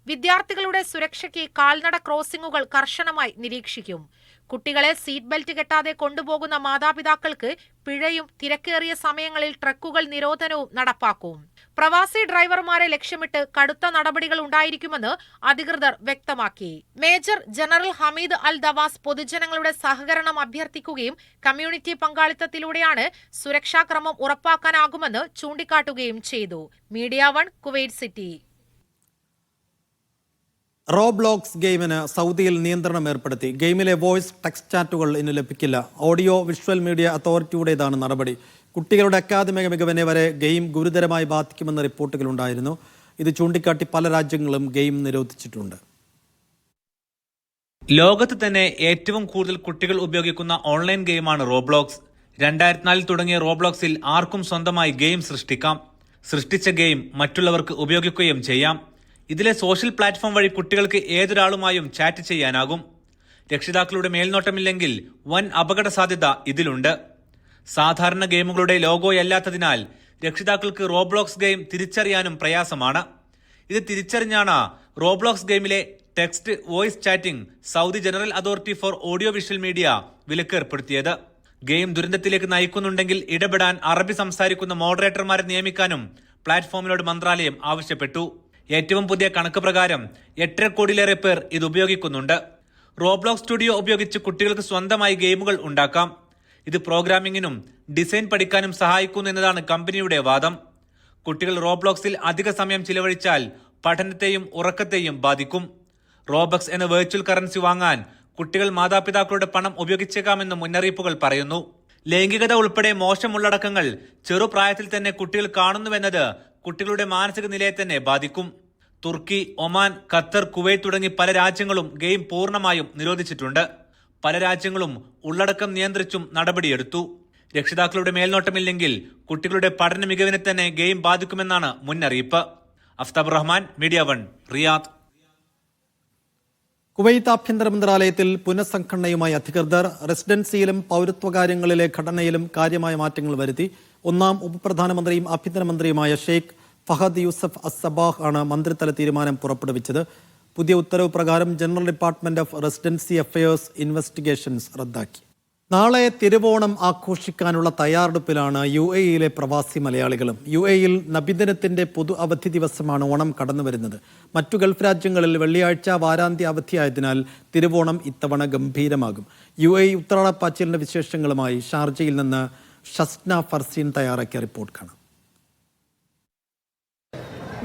വിദ്യാർത്ഥികളുടെ സുരക്ഷയ്ക്ക് കാൽനട ക്രോസിംഗുകൾ കർശനമായി നിരീക്ഷിക്കും. കുട്ടികളെ സീറ്റ് ബെൽറ്റ് കെട്ടാതെ കൊണ്ടുപോകുന്ന മാതാപിതാക്കൾക്ക് പിഴയും തിരക്കേറിയ സമയങ്ങളിൽ ട്രക്കുകൾ നിരോധനവും നടപ്പാക്കും. പ്രവാസി ഡ്രൈവർമാരെ ലക്ഷ്യമിട്ട് കടുത്ത നടപടികൾ ഉണ്ടായിരിക്കുമെന്ന് അധികൃതർ വ്യക്തമാക്കി. മേജർ ജനറൽ ഹമീദ് അൽ ദവാസ് പൊതുജനങ്ങളുടെ സഹകരണം അഭ്യർത്ഥിക്കുകയും കമ്മ്യൂണിറ്റി പങ്കാളിത്തത്തിലൂടെയാണ് സുരക്ഷാക്രമം ഉറപ്പാക്കാനാകുമെന്ന് ചൂണ്ടിക്കാട്ടുകയും ചെയ്തു. Media 1, Kuwait city. റോബ്ലോക്സ് ഗെയിമിന് സൗദിയിൽ നിയന്ത്രണം ഏർപ്പെടുത്തി. ഗെയിമിലെ വോയിസ്, ടെക്സ്റ്റ് ചാറ്റുകൾ ഇനി ലഭിക്കില്ല. ഓഡിയോ വിഷ്വൽ മീഡിയ അതോറിറ്റിയുടേതാണ് നടപടി. കുട്ടികളുടെ അക്കാദമിക മികവിനെ വരെ ഗെയിം ഗുരുതരമായി ബാധിക്കുമെന്ന റിപ്പോർട്ടുകളുണ്ടായിരുന്നു. ഇത് ചൂണ്ടിക്കാട്ടി പല രാജ്യങ്ങളും ഗെയിം നിരോധിച്ചിട്ടുണ്ട്. ലോകത്ത് തന്നെ ഏറ്റവും കൂടുതൽ കുട്ടികൾ ഉപയോഗിക്കുന്ന ഓൺലൈൻ ഗെയിമാണ് റോബ്ലോക്സ്. 2004 തുടങ്ങിയ റോബ്ലോക്സിൽ ആർക്കും സ്വന്തമായി ഗെയിം സൃഷ്ടിക്കാം. സൃഷ്ടിച്ച ഗെയിം മറ്റുള്ളവർക്ക് ഉപയോഗിക്കുകയും ചെയ്യാം. ഇതിലെ സോഷ്യൽ പ്ലാറ്റ്ഫോം വഴി കുട്ടികൾക്ക് ഏതൊരാളുമായും ചാറ്റ് ചെയ്യാനാകും. രക്ഷിതാക്കളുടെ മേൽനോട്ടമില്ലെങ്കിൽ വൻ അപകട സാധ്യത ഇതിലുണ്ട്. സാധാരണ ഗെയിമുകളുടെ ലോഗോയല്ലാത്തതിനാൽ രക്ഷിതാക്കൾക്ക് റോബ്ലോക്സ് ഗെയിം തിരിച്ചറിയാനും പ്രയാസമാണ്. ഇത് തിരിച്ചറിഞ്ഞാണ് റോബ്ലോക്സ് ഗെയിമിലെ text voice chatting Saudi General Authority for Audio Visual Media വിലക്കേർപ്പെടുത്തിയത്. ഗെയിം ദുരന്തത്തിലേക്ക് നയിക്കുന്നുണ്ടെങ്കിൽ ഇടപെടാൻ അറബി സംസാരിക്കുന്ന മോഡറേറ്റർമാരെ നിയമിക്കാനും പ്ലാറ്റ്ഫോമിനോട് മന്ത്രാലയം ആവശ്യപ്പെട്ടു. ഏറ്റവും പുതിയ കണക്ക് പ്രകാരം 8.5 കോടിയിലേറെ പേർ ഇത് ഉപയോഗിക്കുന്നുണ്ട്. റോബ്ലോക്സ് സ്റ്റുഡിയോ ഉപയോഗിച്ച് കുട്ടികൾക്ക് സ്വന്തമായി ഗെയിമുകൾ ഉണ്ടാക്കാം. ഇത് പ്രോഗ്രാമിംഗിനും ഡിസൈൻ പഠിക്കാനും സഹായിക്കുന്നു എന്നതാണ് കമ്പനിയുടെ വാദം. കുട്ടികൾ റോബ്ലോക്സിൽ അധിക സമയം ചിലവഴിച്ചാൽ പഠനത്തെയും ഉറക്കത്തെയും ബാധിക്കും. റോബക്സ് എന്ന വെർച്വൽ കറൻസി വാങ്ങാൻ കുട്ടികൾ മാതാപിതാക്കളുടെ പണം ഉപയോഗിച്ചേക്കാമെന്ന് മുന്നറിയിപ്പുകൾ പറയുന്നു. ലൈംഗികത ഉൾപ്പെടെ മോശം ഉള്ളടക്കങ്ങൾ ചെറുപ്രായത്തിൽ തന്നെ കുട്ടികൾ കാണുന്നുവെന്നത് കുട്ടികളുടെ മാനസിക നിലയെ തന്നെ ബാധിക്കും. തുർക്കി, ഒമാൻ, ഖത്തർ, കുവൈറ്റ് തുടങ്ങി പല രാജ്യങ്ങളും ഗെയിം പൂർണ്ണമായും നിരോധിച്ചിട്ടുണ്ട്. പല രാജ്യങ്ങളും ഉള്ളടക്കം നിയന്ത്രിച്ചും നടപടിയെടുത്തു. രക്ഷിതാക്കളുടെ മേൽനോട്ടമില്ലെങ്കിൽ കുട്ടികളുടെ പഠന മികവിനെ തന്നെ ഗെയിം ബാധിക്കുമെന്നാണ് മുന്നറിയിപ്പ്. Aftab Rahman, media 1, Riyadh. Kuwait ആഭ്യന്തര മന്ത്രാലയത്തിൽ പുനഃസംഘടനയുമായി അധികൃതർ. റെസിഡൻസിയിലും പൗരത്വകാര്യങ്ങളിലെ ഘടനയിലും കാര്യമായ മാറ്റങ്ങൾ വരുത്തി. ഒന്നാം ഉപപ്രധാനമന്ത്രിയും ആഭ്യന്തരമന്ത്രിയുമായ ഷെയ്ഖ് ഫഹദ് യൂസഫ് അസ്സബാഹ് ആണ് മന്ത്രിതല തീരുമാനം പുറപ്പെടുവിച്ചത്. പുതിയ ഉത്തരവ് പ്രകാരം general department of residency affairs investigations റദ്ദാക്കി. നാളെ തിരുവോണം ആഘോഷിക്കാനുള്ള തയ്യാറെടുപ്പിലാണ് UAE-യിലെ പ്രവാസി മലയാളികളും. UAE-യിൽ നബിദിനത്തിന്റെ പൊതു അവധി ദിവസമാണ് ഓണം കടന്നുവരുന്നത്. മറ്റു ഗൾഫ് രാജ്യങ്ങളിൽ വെള്ളിയാഴ്ച വാരാന്ത്യ അവധിയായതിനാൽ തിരുവോണം ഇത്തവണ ഗംഭീരമാകും. UAE ഉത്രാടപ്പാച്ചിലിന്റെ വിശേഷങ്ങളുമായി ഷാർജയിൽ നിന്ന് ഷസ്ന ഫർസീൻ തയ്യാറാക്കിയ റിപ്പോർട്ട് കാണാം.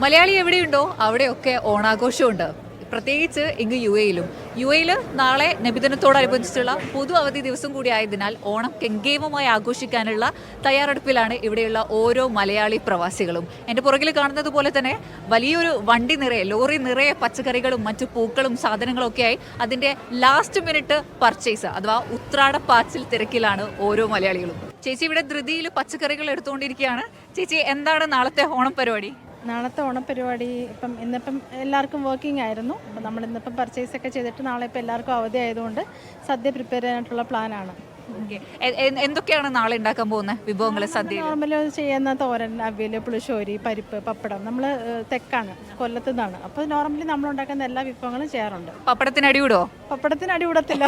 മലയാളി എവിടെയുണ്ടോ അവിടെയൊക്കെ ഓണാഘോഷമുണ്ട്. പ്രത്യേകിച്ച് ഇങ്ങ് UAE-യിൽ നാളെ നബിദിനത്തോടനുബന്ധിച്ചുള്ള പൊതു അവധി ദിവസം കൂടി ആയതിനാൽ ഓണം കെങ്കേമമായി ആഘോഷിക്കാനുള്ള തയ്യാറെടുപ്പിലാണ് ഇവിടെയുള്ള ഓരോ മലയാളി പ്രവാസികളും. എൻ്റെ പുറകിൽ കാണുന്നത് പോലെ തന്നെ വലിയൊരു വണ്ടി നിറയെ, ലോറി നിറയെ പച്ചക്കറികളും മറ്റു പൂക്കളും സാധനങ്ങളും ഒക്കെയായി അതിൻ്റെ ലാസ്റ്റ് മിനിറ്റ് പർച്ചേസ് അഥവാ ഉത്രാടപ്പാച്ചിൽ തിരക്കിലാണ് ഓരോ മലയാളികളും. ചേച്ചി ഇവിടെ ധൃതിയിൽ പച്ചക്കറികൾ എടുത്തുകൊണ്ടിരിക്കുകയാണ്. ചേച്ചി, എന്താണ് നാളത്തെ ഓണം പരിപാടി? നാളത്തെ ഓണപ്പരിപാടി ഇന്നിപ്പം എല്ലാവർക്കും വർക്കിംഗ് ആയിരുന്നു. അപ്പം നമ്മൾ ഇന്നിപ്പം പർച്ചേസ് ഒക്കെ ചെയ്തിട്ട് നാളെ ഇപ്പം എല്ലാവർക്കും അവധി ആയതുകൊണ്ട് സദ്യ പ്രിപ്പയർ ചെയ്യാനായിട്ടുള്ള പ്ലാനാണ്. എന്തൊക്കെയാണ് നാളെ ഉണ്ടാക്കാൻ പോകുന്ന വിഭവങ്ങൾ? സദ്യ നോർമലി ചെയ്യുന്ന തോരൻ, അവിയൽ, പുളിശ്ശേരി, പരിപ്പ്, പപ്പടം. നമ്മൾ തെക്കാണ്, കൊല്ലത്തു നിന്നാണ്. അപ്പോൾ നോർമലി നമ്മൾ ഉണ്ടാക്കുന്ന എല്ലാ വിഭവങ്ങളും ചെയ്യാറുണ്ട്. പപ്പടത്തിന് അടിവിടോ? പപ്പടത്തിന് അടിവിടത്തില്ല,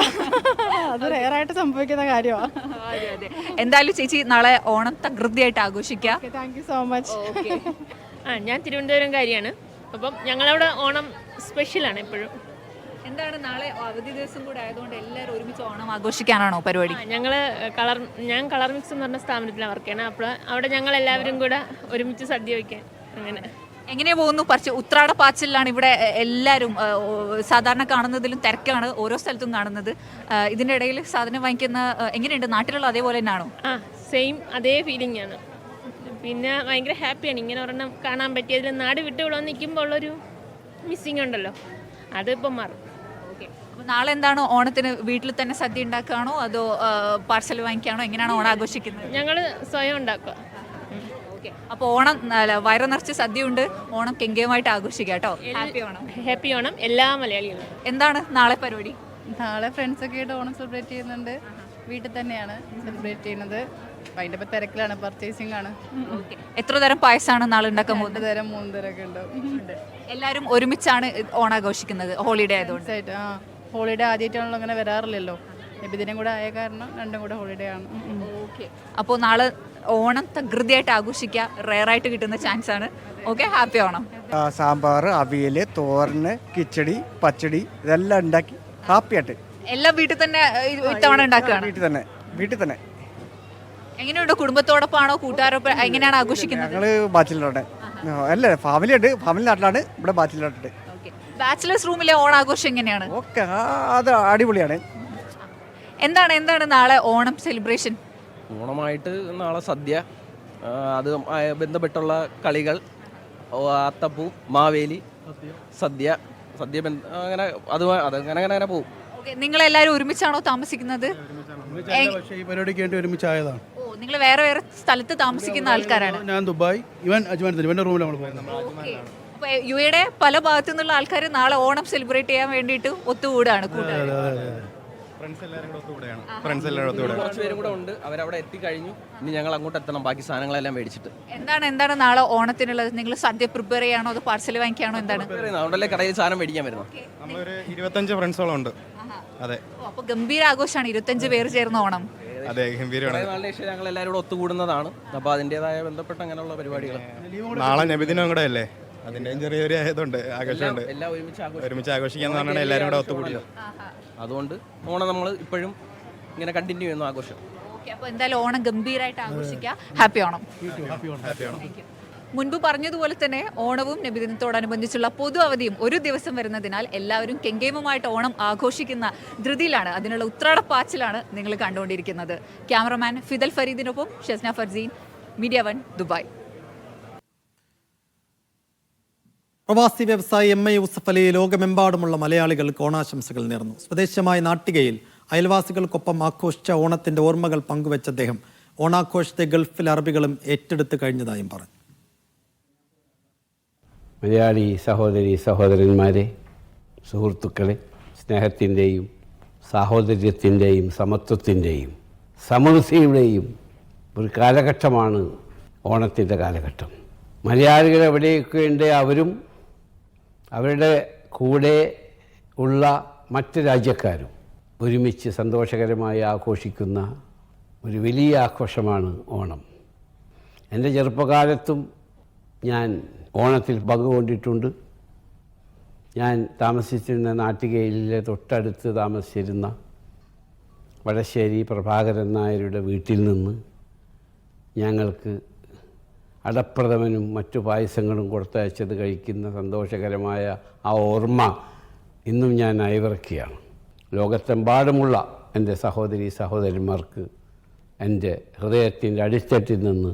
അത് റെയറായിട്ട് സംഭവിക്കുന്ന കാര്യമാണ്. എന്തായാലും ചേച്ചി നാളെ ഓണം തകൃതിയായിട്ട് ആഘോഷിക്കാം. Thank you so much. ഞാൻ തിരുവനന്തപുരംകാരിയാണ്. അപ്പം ഞങ്ങളവിടെ ഓണം സ്പെഷ്യലാണ് എപ്പോഴും. എന്താണ് നാളെ അവധി ദിവസം കൂടെ ആയതുകൊണ്ട് എല്ലാവരും ഒരുമിച്ച് ഓണം ആഘോഷിക്കാനാണോ പരിപാടി? ഞാൻ കളർ മിക്സ് എന്ന് പറഞ്ഞ സ്ഥാപനത്തിലാണ് വർക്ക് ചെയ്യണം. അപ്പോൾ അവിടെ ഞങ്ങൾ എല്ലാവരും കൂടെ ഒരുമിച്ച് സദ്യ വയ്ക്കാൻ. എങ്ങനെ പോകുന്നു ഉത്രാടപ്പാച്ചിലാണ് ഇവിടെ എല്ലാവരും സാധാരണ കാണുന്നതിലും തിരക്കാണ് ഓരോ സ്ഥലത്തും കാണുന്നത്. ഇതിൻ്റെ ഇടയിൽ സാധനം വാങ്ങിക്കുന്ന എങ്ങനെയുണ്ട്? നാട്ടിലുള്ള അതേപോലെ തന്നെയാണോ? സെയിം അതേ ഫീലിംഗ് ആണ്. പിന്നെ ഭയങ്കര ഹാപ്പിയാണ് ഇങ്ങനെ ഒരെണ്ണം കാണാൻ പറ്റിയതിൽ. നാട് വിട്ട് ഇവിടെ നിൽക്കുമ്പോൾ ഉള്ളൊരു മിസ്സിങ് ഉണ്ടല്ലോ, അതിപ്പം മാറും. ഓക്കെ, അപ്പോൾ നാളെ എന്താണ് ഓണത്തിന് വീട്ടിൽ തന്നെ സദ്യ ഉണ്ടാക്കുകയാണോ അതോ പാർസൽ വാങ്ങിക്കുകയാണോ? എങ്ങനെയാണ് ഓണം ആഘോഷിക്കുന്നത്? ഞങ്ങൾ സ്വയം ഉണ്ടാക്കുക. ഓക്കെ, അപ്പോൾ ഓണം വയറു നിറച്ച് സദ്യ ഉണ്ട്, ഓണം കെങ്കേമായിട്ട് ആഘോഷിക്കുക കേട്ടോ. ഹാപ്പി ഓണം. ഹാപ്പി ഓണം എല്ലാ മലയാളികളും. എന്താണ് നാളെ പരിപാടി? നാളെ ഫ്രണ്ട്സൊക്കെ ആയിട്ട് ഓണം സെലിബ്രേറ്റ് ചെയ്യുന്നുണ്ട്. വീട്ടിൽ തന്നെയാണ് സെലിബ്രേറ്റ് ചെയ്യുന്നത്. അതിൻ്റെ ഇപ്പോൾ തിരക്കിലാണ്, പർച്ചേസിംഗ് ആണ്. എത്ര തരം പായസമാണ് നാളെ ഉണ്ടാക്കാൻ പോകുന്നത്? 2 തരം 3 തരമൊക്കെ ഉണ്ട്. എല്ലാവരും ഒരുമിച്ചാണ് ഓണാഘോഷിക്കുന്നത് ഹോളിഡേ ആയതുകൊണ്ട്. ഹോളിഡേ ആദ്യമായിട്ടാണല്ലോ അങ്ങനെ വരാറില്ലല്ലോ. ഇതിനും കൂടെ ആയ കാരണം രണ്ടും കൂടെ ഹോളിഡേ ആണ്. ഓക്കെ, അപ്പോൾ നാളെ ഓണം തകൃതിയായിട്ട് ആഘോഷിക്കുക. റെയറായിട്ട് കിട്ടുന്ന ചാൻസ് ആണ്. Okay, happy Onam. സാമ്പാർ, അവിയൽ, തോരന്, കിച്ചടി, പച്ചടി ഇതെല്ലാം ഉണ്ടാക്കി ഹാപ്പിയായിട്ട് എല്ലാം വീട്ടിൽ തന്നെ ഇത്തവണ ഉണ്ടാക്കുകയാണ്? വീട്ടിൽ തന്നെ. എങ്ങനെയുണ്ട്? കുടുംബത്തോടൊപ്പമാണോ കൂട്ടുകാരൊപ്പം എങ്ങനെയാണ് ആഘോഷിക്കുന്നത്? ഞങ്ങൾ ബാച്ചിലറുടെ അല്ലേ, ഫാമിലി ഉണ്ട്. ഫാമിലി നാട്ടിലാണ്, ഇവിടെ ബാച്ചിലറുണ്ട്. ബാച്ചിലേഴ്സ് റൂമിലെ ഓണാഘോഷം എങ്ങനെയാണ്? ഓക്കെ, അത് അടിപൊളിയാണ്. എന്താണ് നാളെ ഓണം സെലിബ്രേഷൻ? ഓണമായിട്ട് നാളെ സദ്യ, അത് ബന്ധപ്പെട്ടുള്ള കളികൾ, അത്തപ്പൂ, മാവേലി, സദ്യ അങ്ങനെ അങ്ങനെ പോകും. നിങ്ങൾ എല്ലാവരും ഒരുമിച്ചാണോ താമസിക്കുന്നത്? ഈ പരിപാടിക്ക് വേണ്ടി ഒരുമിച്ചായതാണ്. നിങ്ങൾ വേറെ വേറെ സ്ഥലത്ത് താമസിക്കുന്ന ആൾക്കാരാണ്. ഞാൻ ദുബായ്, ഇവൻ അജ്മാനത്തിൽ, ഇവൻ്റെ റൂമിൽ നമ്മൾ പോയത്. അപ്പോൾ യു എയുടെ പല ഭാഗത്തു നിന്നുള്ള ആൾക്കാർ നാളെ ഓണം സെലിബ്രേറ്റ് ചെയ്യാൻ വേണ്ടിയിട്ട് ഒത്തുകൂടാണ് കൂട്ടുകാർ. കുറച്ച് പേരും കൂടെ ഉണ്ട്, അവരവിടെ എത്തിക്കഴിഞ്ഞു. ഇനി ഞങ്ങൾ അങ്ങോട്ട് എത്തണം ബാക്കി സാധനങ്ങളെല്ലാം മേടിച്ചിട്ട്. എന്താണ് നാളെ ഓണത്തിനുള്ളത്? നിങ്ങൾ സദ്യ പ്രിപ്പയർ ചെയ്യാണോ അതോ പാർസൽ വാങ്ങിക്കാണോ? എന്താണ്? അതുകൊണ്ടല്ലേ കടയിൽ സാധനം മേടിക്കാൻ വരുന്നത്. നമ്മളൊരു 25 ഫ്രണ്ട്സോളം ഉണ്ട്. അതെ. അപ്പോൾ ഗംഭീര ആഘോഷമാണ് 25 പേര് ചേർന്ന ഓണം. അതെ, ഗംഭീരമാണ്. നാളെ ശേഷം ഞങ്ങൾ എല്ലാവരും കൂടെ ഒത്തുകൂടുന്നതാണ്. അപ്പോൾ അതിൻ്റെതായ ബന്ധപ്പെട്ട അങ്ങനെയുള്ള പരിപാടികൾ. നാളെ നബിദിനം കൂടെ അല്ലേ, അതിൻ്റെയും ചെറിയൊരു ഇതുണ്ട്, ആഘോഷമുണ്ട്. എല്ലാം ഒരുമിച്ച് ആഘോഷിക്കാന്ന് പറഞ്ഞാൽ എല്ലാവരും കൂടെ ഒത്തുകൂടിയത്. അതുകൊണ്ട് ഓണം നമ്മൾ ഇപ്പോഴും ഇങ്ങനെ കണ്ടിന്യൂ ചെയ്യുന്നു ആഘോഷം. അപ്പോൾ എന്തായാലും ഓണം ഗംഭീരമായിട്ട് ആഘോഷിക്കുക. ഹാപ്പി ഓണം. മുൻപ് പറഞ്ഞതുപോലെ തന്നെ ഓണവും നബിദിനത്തോടനുബന്ധിച്ചുള്ള പൊതു അവധിയും ഒരു ദിവസം വരുന്നതിനാൽ എല്ലാവരും കെങ്കേമുമായിട്ട് ഓണം ആഘോഷിക്കുന്ന ധൃതിയിലാണ്. അതിനുള്ള ഉത്രാടപ്പാച്ചിലാണ് നിങ്ങൾ കണ്ടുകൊണ്ടിരിക്കുന്നത്. ക്യാമറമാൻ ഫിദൽ ഫരീദിനൊപ്പം ഷസ്ന ഫർസീൻ, മീഡിയ 1 ദുബായ്. പ്രവാസി വ്യവസായി എം എ യൂസഫ് അലി ലോകമെമ്പാടുമുള്ള മലയാളികൾക്ക് ഓണാശംസകൾ നേർന്നു. സ്വദേശമായ നാട്ടികയിൽ അയൽവാസികൾക്കൊപ്പം ആഘോഷിച്ച ഓണത്തിന്റെ ഓർമ്മകൾ പങ്കുവെച്ച അദ്ദേഹം ഓണാഘോഷത്തെ ഗൾഫിലെ അറബികളും ഏറ്റെടുത്ത് കഴിഞ്ഞതായും പറഞ്ഞു. മലയാളി സഹോദരന്മാരെ, സുഹൃത്തുക്കളെ, സ്നേഹത്തിൻ്റെയും സാഹോദര്യത്തിൻ്റെയും സമത്വത്തിൻ്റെയും സമൃദ്ധിയുടെയും ഒരു കാലഘട്ടമാണ് ഓണത്തിൻ്റെ കാലഘട്ടം. മലയാളികൾ എവിടെയൊക്കെ ഉണ്ട്, അവരും അവരുടെ കൂടെ ഉള്ള മറ്റ് രാജ്യക്കാരും ഒരുമിച്ച് സന്തോഷകരമായി ആഘോഷിക്കുന്ന ഒരു വലിയ ആഘോഷമാണ് ഓണം. എൻ്റെ ചെറുപ്പകാലത്തും ഞാൻ ഓണത്തിൽ പങ്കുകൊണ്ടിട്ടുണ്ട്. ഞാൻ താമസിച്ചിരുന്ന നാട്ടികയിലെ തൊട്ടടുത്ത് താമസിച്ചിരുന്ന വടശ്ശേരി പ്രഭാകരൻ നായരുടെ വീട്ടിൽ നിന്ന് ഞങ്ങൾക്ക് അടപ്രഥമനും മറ്റു പായസങ്ങളും കൊടുത്തയച്ചത് കഴിക്കുന്ന സന്തോഷകരമായ ആ ഓർമ്മ ഇന്നും ഞാൻ അയവിറക്കുകയാണ്. ലോകത്തെമ്പാടുമുള്ള എൻ്റെ സഹോദരന്മാർക്ക് എൻ്റെ ഹൃദയത്തിൻ്റെ അടിത്തട്ടിൽ നിന്ന്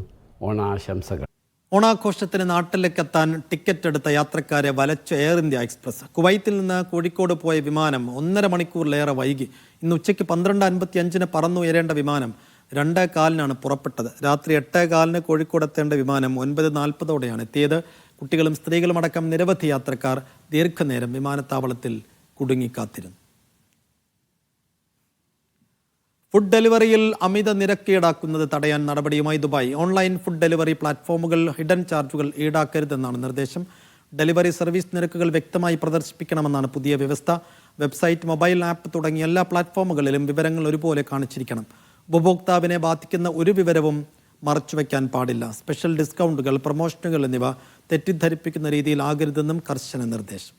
ഓണാശംസകൾ. ഓണാഘോഷത്തിന് നാട്ടിലേക്കെത്താൻ ടിക്കറ്റ് എടുത്ത യാത്രക്കാരെ വലച്ചു എയർ ഇന്ത്യ എക്സ്പ്രസ്. കുവൈത്തിൽ നിന്ന് കോഴിക്കോട് പോയ വിമാനം 1.5 മണിക്കൂറിലേറെ വൈകി. ഇന്ന് ഉച്ചയ്ക്ക് 12:55 പറന്നുയരേണ്ട വിമാനം 2:15 പുറപ്പെട്ടത്. രാത്രി 8:15 കോഴിക്കോട് എത്തേണ്ട വിമാനം 9:40 എത്തിയത്. കുട്ടികളും സ്ത്രീകളും അടക്കം നിരവധി യാത്രക്കാർ ദീർഘനേരം വിമാനത്താവളത്തിൽ കുടുങ്ങിക്കാത്തിരുന്നു. ഫുഡ് ഡെലിവറിയിൽ അമിത നിരക്ക് ഈടാക്കുന്നത് തടയാൻ നടപടിയുമായി ദുബായ്. ഓൺലൈൻ ഫുഡ് ഡെലിവറി പ്ലാറ്റ്ഫോമുകൾ ഹിഡൻ ചാർജുകൾ ഈടാക്കരുതെന്നാണ് നിർദ്ദേശം. ഡെലിവറി സർവീസ് നിരക്കുകൾ വ്യക്തമായി പ്രദർശിപ്പിക്കണമെന്നാണ് പുതിയ വ്യവസ്ഥ. വെബ്സൈറ്റ്, മൊബൈൽ ആപ്പ് തുടങ്ങിയ എല്ലാ പ്ലാറ്റ്ഫോമുകളിലും വിവരങ്ങൾ ഒരുപോലെ കാണിച്ചിരിക്കണം. ഉപഭോക്താവിനെ ബാധിക്കുന്ന ഒരു വിവരവും മറച്ചുവെക്കാൻ പാടില്ല. സ്പെഷ്യൽ ഡിസ്കൗണ്ടുകൾ, പ്രൊമോഷനുകൾ എന്നിവ തെറ്റിദ്ധരിപ്പിക്കുന്ന രീതിയിലാകരുതെന്നും കർശന നിർദ്ദേശം.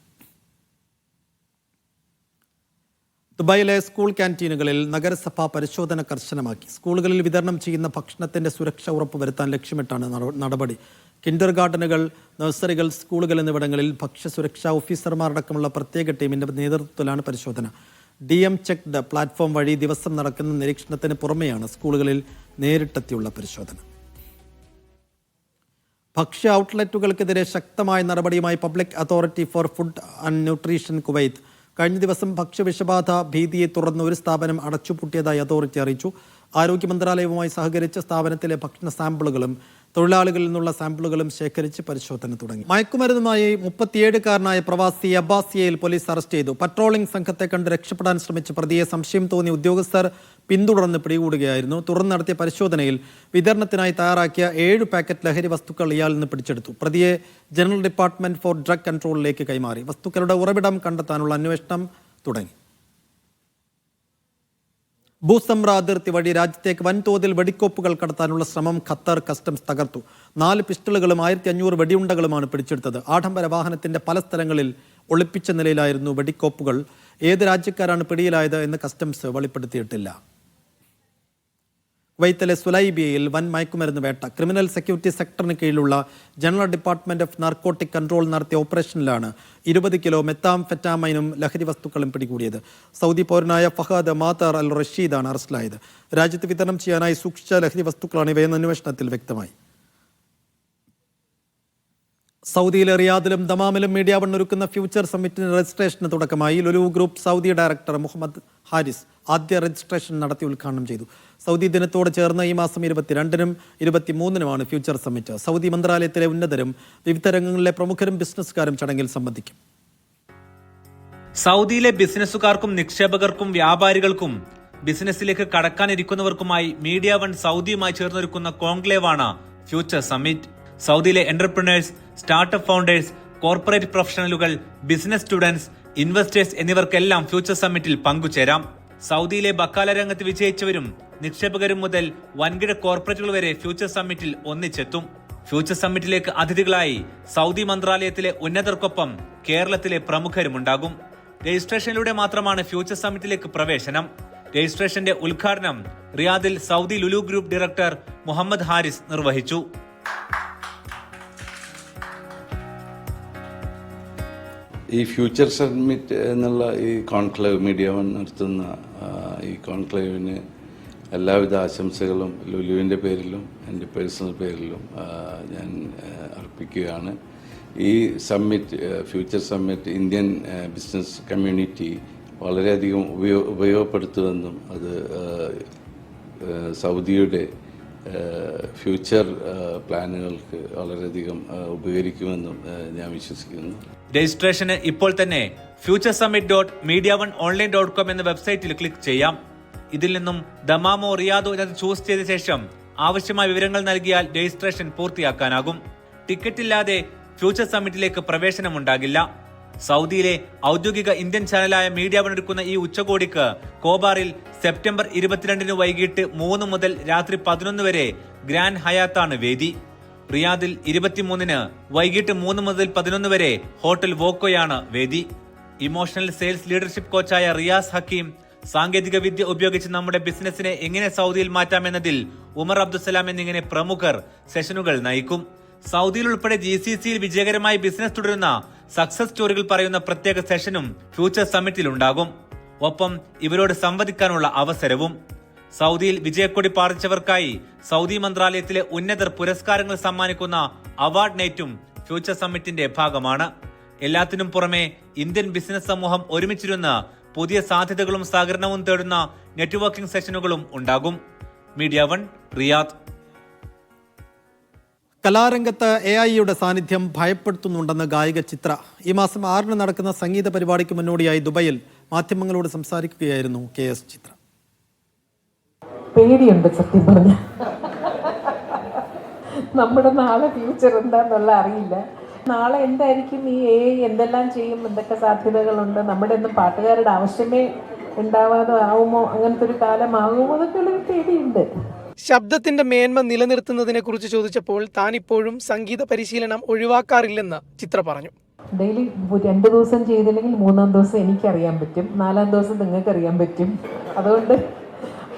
ദുബായിലെ സ്കൂൾ ക്യാൻറ്റീനുകളിൽ നഗരസഭ പരിശോധന കർശനമാക്കി. സ്കൂളുകളിൽ വിതരണം ചെയ്യുന്ന ഭക്ഷണത്തിന്റെ സുരക്ഷ ഉറപ്പുവരുത്താൻ ലക്ഷ്യമിട്ടാണ് നടപടി. കിൻഡർ ഗാർഡനുകൾ, നഴ്സറികൾ, സ്കൂളുകൾ എന്നിവിടങ്ങളിൽ ഭക്ഷ്യസുരക്ഷാ ഓഫീസർമാരടക്കമുള്ള പ്രത്യേക ടീമിന്റെ നേതൃത്വത്തിലാണ് പരിശോധന. DM ചെക്ക്ഡ് പ്ലാറ്റ്ഫോം വഴി ദിവസം നടക്കുന്ന നിരീക്ഷണത്തിന് പുറമെയാണ് സ്കൂളുകളിൽ നേരിട്ടെത്തിയുള്ള പരിശോധന. ഭക്ഷ്യ ഔട്ട്ലെറ്റുകൾക്കെതിരെ ശക്തമായ നടപടിയുമായി public authority for food and nutrition Kuwait. കഴിഞ്ഞ ദിവസം ഭക്ഷ്യവിഷബാധ ഭീതിയെ തുടർന്ന് ഒരു സ്ഥാപനം അടച്ചുപൂട്ടിയതായി അതോറിറ്റി അറിയിച്ചു. ആരോഗ്യ മന്ത്രാലയവുമായി സഹകരിച്ച് സ്ഥാപനത്തിലെ ഭക്ഷണ സാമ്പിളുകളും തൊഴിലാളികളിൽ നിന്നുള്ള സാമ്പിളുകളും ശേഖരിച്ച് പരിശോധന തുടങ്ങി. മയക്കുമരുന്നുമായി 37-കാരനായ പ്രവാസി അബ്ബാസിയയിൽ പോലീസ് അറസ്റ്റ് ചെയ്തു. പട്രോളിംഗ് സംഘത്തെ കണ്ട് രക്ഷപ്പെടാൻ ശ്രമിച്ച പ്രതിയെ സംശയം തോന്നിയ ഉദ്യോഗസ്ഥർ പിന്തുടർന്ന് പിടികൂടുകയായിരുന്നു. തുടർന്ന് നടത്തിയ പരിശോധനയിൽ വിതരണത്തിനായി തയ്യാറാക്കിയ 7 പാക്കറ്റ് ലഹരി വസ്തുക്കൾ ഇയാളിൽ നിന്ന് പിടിച്ചെടുത്തു. പ്രതിയെ ജനറൽ ഡിപ്പാർട്ട്മെന്റ് ഫോർ ഡ്രഗ് കൺട്രോളിലേക്ക് കൈമാറി. വസ്തുക്കളുടെ ഉറവിടം കണ്ടെത്താനുള്ള അന്വേഷണം തുടങ്ങി. ഭൂസമ്ര അതിർത്തി വഴി രാജ്യത്തേക്ക് വൻതോതിൽ വെടിക്കോപ്പുകൾ കടത്താനുള്ള ശ്രമം ഖത്തർ കസ്റ്റംസ് തകർത്തു. 4 പിസ്റ്റളുകളും 1500 വെടിയുണ്ടകളുമാണ് പിടിച്ചെടുത്തത്. ആഡംബര വാഹനത്തിന്റെ പല സ്ഥലങ്ങളിൽ ഒളിപ്പിച്ച നിലയിലായിരുന്നു വെടിക്കോപ്പുകൾ. ഏത് രാജ്യക്കാരാണ് പിടിയിലായത് എന്ന് കസ്റ്റംസ് വെളിപ്പെടുത്തിയിട്ടില്ല. കുവൈത്തിലെ സുലൈബിയയിൽ വൻ മയക്കുമരുന്ന് വേട്ട. ക്രിമിനൽ സെക്യൂരിറ്റി സെക്ടറിന് കീഴിലുള്ള general department of narcotic control നടത്തിയ ഓപ്പറേഷനിലാണ് 20 കിലോ മെത്താംഫെറ്റാമൈനും ലഹരി വസ്തുക്കളും പിടികൂടിയത്. സൗദി പൗരനായ ഫഹദ് മാതർ അൽ റഷീദാണ് അറസ്റ്റിലായത്. രാജ്യത്ത് വിതരണം ചെയ്യാനായി സൂക്ഷിച്ച ലഹരി വസ്തുക്കളാണ് ഇവയെന്ന് അന്വേഷണത്തിൽ വ്യക്തമായി. സൗദിയിലെ റിയാദിലും ദമാമിലും മീഡിയ വൺ ഒരുക്കുന്ന ഫ്യൂച്ചർ സമ്മിറ്റിന് രജിസ്ട്രേഷന് തുടക്കമായി. Lulu group Saudi director Muhammad Haris ആദ്യ രജിസ്ട്രേഷൻ നടത്തി ഉദ്ഘാടനം ചെയ്തു. സൗദി ദിനത്തോട് ചേർന്ന് ഈ മാസം 22-നും 23-നുമാണ് ഫ്യൂച്ചർ സമ്മിറ്റ്. സൗദി മന്ത്രാലയത്തിലെ ഉന്നതരും വിവിധ രംഗങ്ങളിലെ പ്രമുഖരും ബിസിനസ്സുകാരും ചടങ്ങിൽ സംബന്ധിക്കും. സൗദിയിലെ ബിസിനസ്സുകാർക്കും നിക്ഷേപകർക്കും വ്യാപാരികൾക്കും ബിസിനസ്സിലേക്ക് കടക്കാനിരിക്കുന്നവർക്കുമായി മീഡിയ വൺ സൗദിയുമായി ചേർന്നൊരുക്കുന്ന കോൺക്ലേവാണ് ഫ്യൂച്ചർ സമ്മിറ്റ്. സൗദിയിലെ എന്റർപ്രണേഴ്സ്, സ്റ്റാർട്ടപ്പ് ഫൗണ്ടേഴ്സ്, കോർപ്പറേറ്റ് പ്രൊഫഷണലുകൾ, ബിസിനസ് സ്റ്റുഡൻസ്, ഇൻവെസ്റ്റേഴ്സ് എന്നിവർക്കെല്ലാം ഫ്യൂച്ചർ സമ്മിറ്റിൽ പങ്കുചേരാം. സൗദിയിലെ ബക്കാല രംഗത്ത് വിജയിച്ചവരും നിക്ഷേപകരും മുതൽ വൻകിട കോർപ്പറേറ്റുകൾ വരെ ഫ്യൂച്ചർ സമ്മിറ്റിൽ ഒന്നിച്ചെത്തും. ഫ്യൂച്ചർ സമ്മിറ്റിലേക്ക് അതിഥികളായി സൗദി മന്ത്രാലയത്തിലെ ഉന്നതർക്കൊപ്പം കേരളത്തിലെ പ്രമുഖരുമുണ്ടാകും. രജിസ്ട്രേഷനിലൂടെ മാത്രമാണ് ഫ്യൂച്ചർ സമ്മിറ്റിലേക്ക് പ്രവേശനം. രജിസ്ട്രേഷന്റെ ഉദ്ഘാടനം റിയാദിൽ Saudi Lulu group director Muhammad Haris നിർവഹിച്ചു. ഈ ഫ്യൂച്ചർ സമ്മിറ്റ് എന്നുള്ള ഈ കോൺക്ലേവ് മീഡിയ വൺ നടത്തുന്ന ഈ കോൺക്ലേവിന് എല്ലാവിധ ആശംസകളും ലുലുവിൻ്റെ പേരിലും എൻ്റെ പേഴ്സണൽ പേരിലും ഞാൻ അർപ്പിക്കുകയാണ്. ഈ summit, future summit Indian business community വളരെയധികം ഉപയോഗപ്പെടുത്തുമെന്നും അത് സൗദിയുടെ ഫ്യൂച്ചർ പ്ലാനുകൾക്ക് വളരെയധികം ഉപകരിക്കുമെന്നും ഞാൻ വിശ്വസിക്കുന്നു. രജിസ്ട്രേഷന് ഇപ്പോൾ തന്നെ futuresummit.mediaoneonline.com എന്ന വെബ്സൈറ്റിൽ ക്ലിക്ക് ചെയ്യാം. ഇതിൽ നിന്നും ദമാമോ റിയാദോ എന്നത് ചൂസ് ചെയ്ത ശേഷം ആവശ്യമായ വിവരങ്ങൾ നൽകിയാൽ രജിസ്ട്രേഷൻ പൂർത്തിയാക്കാനാകും. ടിക്കറ്റ് ഇല്ലാതെ ഫ്യൂച്ചർ സമ്മിറ്റിലേക്ക് പ്രവേശനമുണ്ടാകില്ല. സൗദിയിലെ ഔദ്യോഗിക ഇന്ത്യൻ ചാനലായ മീഡിയ വൺ ഒരുക്കുന്ന ഈ ഉച്ചകോടിക്ക് കോബാറിൽ സെപ്റ്റംബർ 22-ന് വൈകിട്ട് 3 മുതൽ രാത്രി 11 വരെ ഗ്രാൻഡ് ഹയാത്താണ് വേദി. റിയാദിൽ 23-ന് വൈകിട്ട് 3 മുതൽ 11 വരെ ഹോട്ടൽ വോക്കോയാണ് വേദി. ഇമോഷണൽ സെയിൽസ് ലീഡർഷിപ്പ് കോച്ചായ റിയാസ് ഹക്കീം സാങ്കേതിക വിദ്യ ഉപയോഗിച്ച് നമ്മുടെ ബിസിനസിനെ എങ്ങനെ സൗദിയിൽ മാറ്റാമെന്നതിൽ ഉമർ അബ്ദുസലാം എന്നിങ്ങനെ പ്രമുഖർ സെഷനുകൾ നയിക്കും. സൗദിയിൽ ഉൾപ്പെടെ GCCയിൽ വിജയകരമായി ബിസിനസ് തുടരുന്ന സക്സസ് സ്റ്റോറികൾ പറയുന്ന പ്രത്യേക സെഷനും ഫ്യൂച്ചർ സമ്മിറ്റിൽ ഉണ്ടാകും. ഒപ്പം ഇവരോട് സംവദിക്കാനുള്ള അവസരവും. സൗദിയിൽ വിജയക്കൊടി പാറിച്ചവർക്കായി സൗദി മന്ത്രാലയത്തിലെ ഉന്നതർ പുരസ്കാരങ്ങൾ സമ്മാനിക്കുന്ന അവാർഡ് നൈറ്റും ഫ്യൂച്ചർ സമ്മിറ്റിന്റെ ഭാഗമാണ്. എല്ലാത്തിനും പുറമെ ഇന്ത്യൻ ബിസിനസ് സമൂഹം ഒരുമിച്ചിരുന്ന് പുതിയ സാധ്യതകളും സഹകരണവും തേടുന്ന നെറ്റ്വർക്കിംഗ് സെഷനുകളും ഉണ്ടാകും. Media one, Riyadh. കലാരംഗത്ത് AI-യുടെ സാന്നിധ്യം ഭയപ്പെടുത്തുന്നുണ്ടെന്ന് ഗായിക ചിത്ര. ഈ മാസം 6-ന് നടക്കുന്ന സംഗീത പരിപാടിക്ക് മുന്നോടിയായി ദുബൈയിൽ മാധ്യമങ്ങളോട് സംസാരിക്കുകയായിരുന്നു KS ചിത്ര. പേടിയുണ്ട് സത്യം പറഞ്ഞ. നമ്മുടെ നാളെ ഫ്യൂച്ചർ എന്താന്നുള്ള അറിയില്ല. നാളെ എന്തായിരിക്കും, ഈ AI എന്തെല്ലാം ചെയ്യും, എന്തൊക്കെ സാധ്യതകളുണ്ട്, നമ്മുടെ ഒന്നും പാട്ടുകാരുടെ ആവശ്യമേ ഉണ്ടാവാതെ ആവുമോ, അങ്ങനത്തെ ഒരു കാലമാകുമോ, അതൊക്കെയുള്ളൊരു പേടിയുണ്ട്. ശബ്ദത്തിന്റെ മേന്മ നിലനിർത്തുന്നതിനെ കുറിച്ച് ചോദിച്ചപ്പോൾ താൻ ഇപ്പോഴും സംഗീത പരിശീലനം ഒഴിവാക്കാറില്ലെന്ന് ചിത്ര പറഞ്ഞു. ഡെയിലി 2 ദിവസം ചെയ്തില്ലെങ്കിൽ 3-ാം ദിവസം എനിക്കറിയാൻ പറ്റും, 4-ാം ദിവസം നിങ്ങൾക്ക് അറിയാൻ പറ്റും. അതുകൊണ്ട്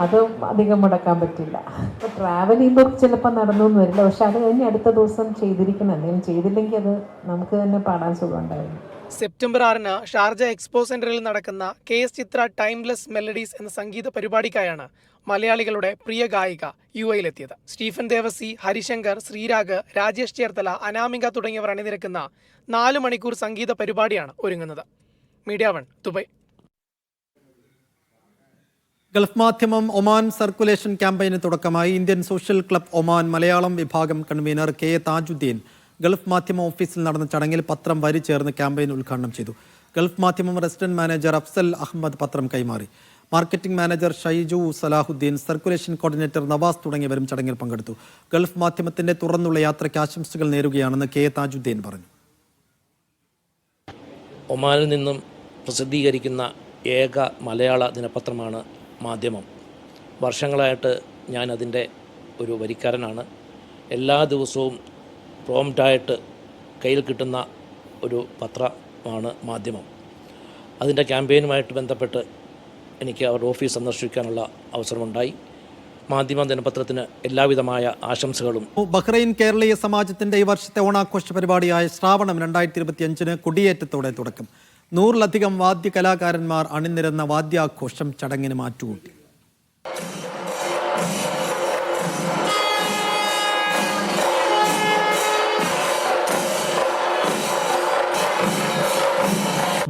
അതും അധികം മുടക്കാൻ പറ്റില്ല. ഇപ്പോൾ ട്രാവൽ ചെയ്യുമ്പോൾ ചിലപ്പോൾ നടന്നൊന്നും വരില്ല, പക്ഷെ അത് കഴിഞ്ഞ് അടുത്ത ദിവസം ചെയ്തിരിക്കണം. എന്തെങ്കിലും ചെയ്തില്ലെങ്കിൽ അത് നമുക്ക് തന്നെ പാടാൻ സുഖം ഉണ്ടായിരുന്നു. സെപ്റ്റംബർ 6-ന് ഷാർജ എക്സ്പോ സെന്ററിൽ നടക്കുന്ന KS ചിത്ര ടൈംലെസ് മെലഡീസ് എന്ന സംഗീത പരിപാടിക്കായാണ് മലയാളികളുടെ പ്രിയ ഗായിക UAയിലെത്തിയത്. സ്റ്റീഫൻ ദേവസി, ഹരിശങ്കർ, ശ്രീരാഗ്, രാജേഷ് ചേർത്തല, അനാമിക തുടങ്ങിയവർ അണിനിരക്കുന്ന 4 മണിക്കൂർ സംഗീത പരിപാടിയാണ് ഒരുങ്ങുന്നത്. Media one, Dubai. ഗൾഫ് മാധ്യമം ഒമാൻ സർക്കുലേഷൻ ക്യാമ്പയിന് തുടക്കമായി. Indian social club Oman Malayalam വിഭാഗം കൺവീനർ KA താജുദ്ദീൻ ഗൾഫ് മാധ്യമ ഓഫീസിൽ നടന്ന ചടങ്ങിൽ പത്രം വരി ചേർന്ന് ക്യാമ്പയിൻ ഉദ്ഘാടനം ചെയ്തു. ഗൾഫ് മാധ്യമം റെസിഡന്റ് മാനേജർ അഫ്സൽ അഹമ്മദ് പത്രം കൈമാറി. Marketing manager Shaiju Salahuddin, circulation coordinator Navas തുടങ്ങിയവരും ചടങ്ങിൽ പങ്കെടുത്തു. ഗൾഫ് മാധ്യമത്തിന്റെ തുറന്നുള്ള യാത്രയ്ക്ക് ആശംസകൾ നേരുകയാണെന്ന് KA താജുദ്ദീൻ പറഞ്ഞു. ഒമാനിൽ നിന്നും പ്രസിദ്ധീകരിക്കുന്ന ഏക മലയാള ദിനപത്രമാണ് മാധ്യമം. വർഷങ്ങളായിട്ട് ഞാൻ അതിൻ്റെ ഒരു വരിക്കാരനാണ്. എല്ലാ ദിവസവും പ്രോംപ്റ്റായിട്ട് കയ്യിൽ കിട്ടുന്ന ഒരു പത്രമാണ് മാധ്യമം. അതിൻ്റെ ക്യാമ്പയിനുമായിട്ട് ബന്ധപ്പെട്ട് എനിക്ക് അവരുടെ ഓഫീസ് സന്ദർശിക്കാനുള്ള അവസരമുണ്ടായി. മാധ്യമ ദിനപത്രത്തിന് എല്ലാവിധമായ ആശംസകളും. ബഹ്റൈൻ കേരളീയ സമാജത്തിന്റെ ഈ വർഷത്തെ ഓണാഘോഷ പരിപാടിയായ ശ്രാവണം 2025-ന് കൊടിയേറ്റത്തോടെ തുടക്കം. 100-ലധികം വാദ്യ കലാകാരന്മാർ അണിനിരന്ന വാദ്യാഘോഷം ചടങ്ങിന് മാറ്റുകൂട്ടി.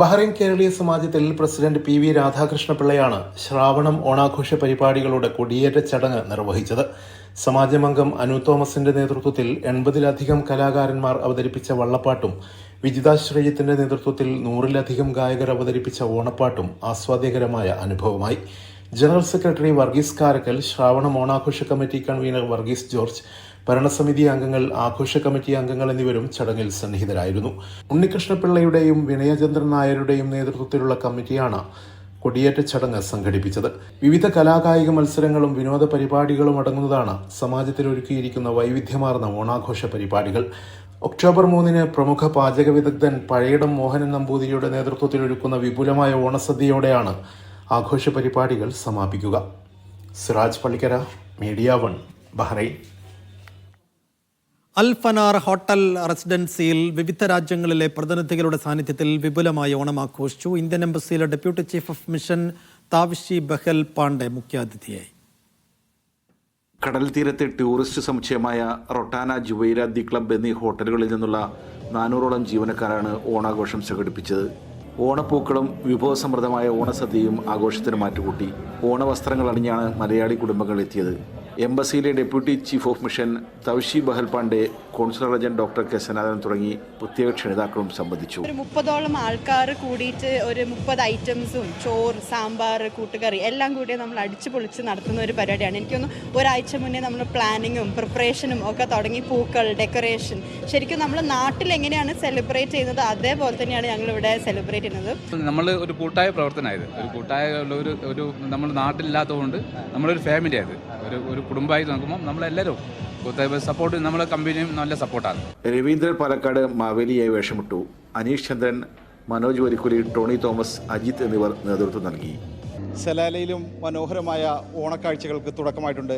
ബഹ്റൈൻ കേരളീയ സമാജത്തിൽ പ്രസിഡന്റ് PV രാധാകൃഷ്ണപിള്ളയാണ് ശ്രാവണം ഓണാഘോഷ പരിപാടികളുടെ കൊടിയേറ്റ ചടങ്ങ് നിർവഹിച്ചത്. സമാജമംഗം അനു തോമസിന്റെ നേതൃത്വത്തിൽ 80-ലധികം കലാകാരന്മാർ അവതരിപ്പിച്ച വള്ളപ്പാട്ടും വിജിത ശ്രീജിത്തിന്റെ നേതൃത്വത്തിൽ 100-ലധികം ഗായകർ അവതരിപ്പിച്ച ഓണപ്പാട്ടും ആസ്വാദ്യകരമായ അനുഭവമായി. ജനറൽ സെക്രട്ടറി വർഗീസ് കാരക്കൽ, ശ്രാവണം ഓണാഘോഷ കമ്മിറ്റി കൺവീനർ വർഗീസ് ജോർജ്, ഭരണസമിതി അംഗങ്ങൾ, ആഘോഷ കമ്മിറ്റി അംഗങ്ങൾ എന്നിവരും ചടങ്ങിൽ സന്നിഹിതരായിരുന്നു. ഉണ്ണികൃഷ്ണപിള്ളയുടെയും വിനയചന്ദ്രൻ നായരുടെയും നേതൃത്വത്തിലുള്ള കമ്മിറ്റിയാണ് കൊടിയേറ്റ ചടങ്ങ് സംഘടിപ്പിച്ചത്. വിവിധ കലാകായിക മത്സരങ്ങളും വിനോദ പരിപാടികളും അടങ്ങുന്നതാണ് സമാജത്തിൽ ഒരുക്കിയിരിക്കുന്ന വൈവിധ്യമാർന്ന ഓണാഘോഷ പരിപാടികൾ. ഒക്ടോബർ 3 പ്രമുഖ പാചക വിദഗ്ധൻ പഴയടം മോഹനൻ നമ്പൂതിരിയുടെ നേതൃത്വത്തിൽ ഒരുക്കുന്ന വിപുലമായ ഓണസദ്യയോടെയാണ് ആഘോഷ പരിപാടികൾ സമാപിക്കുക. Siraj Pallikkara, media 1, Bahrain. Alfanar hotel റെസിഡൻസിയിൽ വിവിധ രാജ്യങ്ങളിലെ പ്രതിനിധികളുടെ സാന്നിധ്യത്തിൽ വിപുലമായ ഓണം ആഘോഷിച്ചു. ഇന്ത്യൻ എംബസിയിലെ deputy chief of mission Tavishi Bahal Pandey മുഖ്യാതിഥിയായി. കടൽ തീരത്തെ ടൂറിസ്റ്റ് സമുച്ചയമായ റൊട്ടാന, ജുവൈര, ദി ക്ലബ് എന്നീ ഹോട്ടലുകളിൽ നിന്നുള്ള 400ഓളം ജീവനക്കാരാണ് ഓണാഘോഷം സംഘടിപ്പിച്ചത്. ഓണപ്പൂക്കളും വിഭവസമൃദ്ധമായ ഓണസദ്യയും ആഘോഷത്തിന് മാറ്റുകൂട്ടി. ഓണവസ്ത്രങ്ങൾ അണിഞ്ഞാണ് മലയാളി കുടുംബങ്ങൾ എത്തിയത്. എംബസിയിലെ deputy chief of mission Taushi Bahal Pandey, consular agent doctor K Sanatan തുടങ്ങി പ്രത്യേക ക്ഷണിതാക്കളും സംബന്ധിച്ചു. 30ഓളം ആൾക്കാർ കൂടിയിട്ട് ഒരു 30 ഐറ്റംസും ചോറ്, സാമ്പാർ, കൂട്ടുകറി എല്ലാം കൂടി നമ്മൾ അടിച്ചു പൊളിച്ച് നടത്തുന്ന ഒരു പരിപാടിയാണ്. എനിക്കൊന്ന് ഒരാഴ്ച മുന്നേ നമ്മൾ പ്ലാനിങ്ങും പ്രിപ്പറേഷനും ഒക്കെ തുടങ്ങി. പൂക്കൾ, ഡെക്കറേഷൻ, ശരിക്കും നമ്മൾ നാട്ടിൽ എങ്ങനെയാണ് സെലിബ്രേറ്റ് ചെയ്യുന്നത് അതേപോലെ തന്നെയാണ് ഞങ്ങൾ ഇവിടെ സെലിബ്രേറ്റ് ചെയ്യുന്നത്. നമ്മൾ ഒരു കൂട്ടായ പ്രവർത്തനമായത്, ഒരു കൂട്ടായ ഒരു നമ്മൾ നാട്ടിലില്ലാത്തതുകൊണ്ട് നമ്മളൊരു ഫാമിലി ആയത്, ഒരു കുടുംബമായി നോക്കുമ്പോൾ നമ്മളെല്ലാവരും സപ്പോർട്ട്, നമ്മളെ കമ്പനിയും നല്ല സപ്പോർട്ടാണ്. രവീന്ദ്രൻ പാലക്കാട് മാവേലിയായി വേഷമിട്ടു. അനീഷ് ചന്ദ്രൻ, മനോജ് വരിക്കുലി, ടോണി തോമസ്, അജിത് എന്നിവർ നേതൃത്വം നൽകി. സലാലയിലും മനോഹരമായ ഓണക്കാഴ്ചകൾക്ക് തുടക്കമായിട്ടുണ്ട്.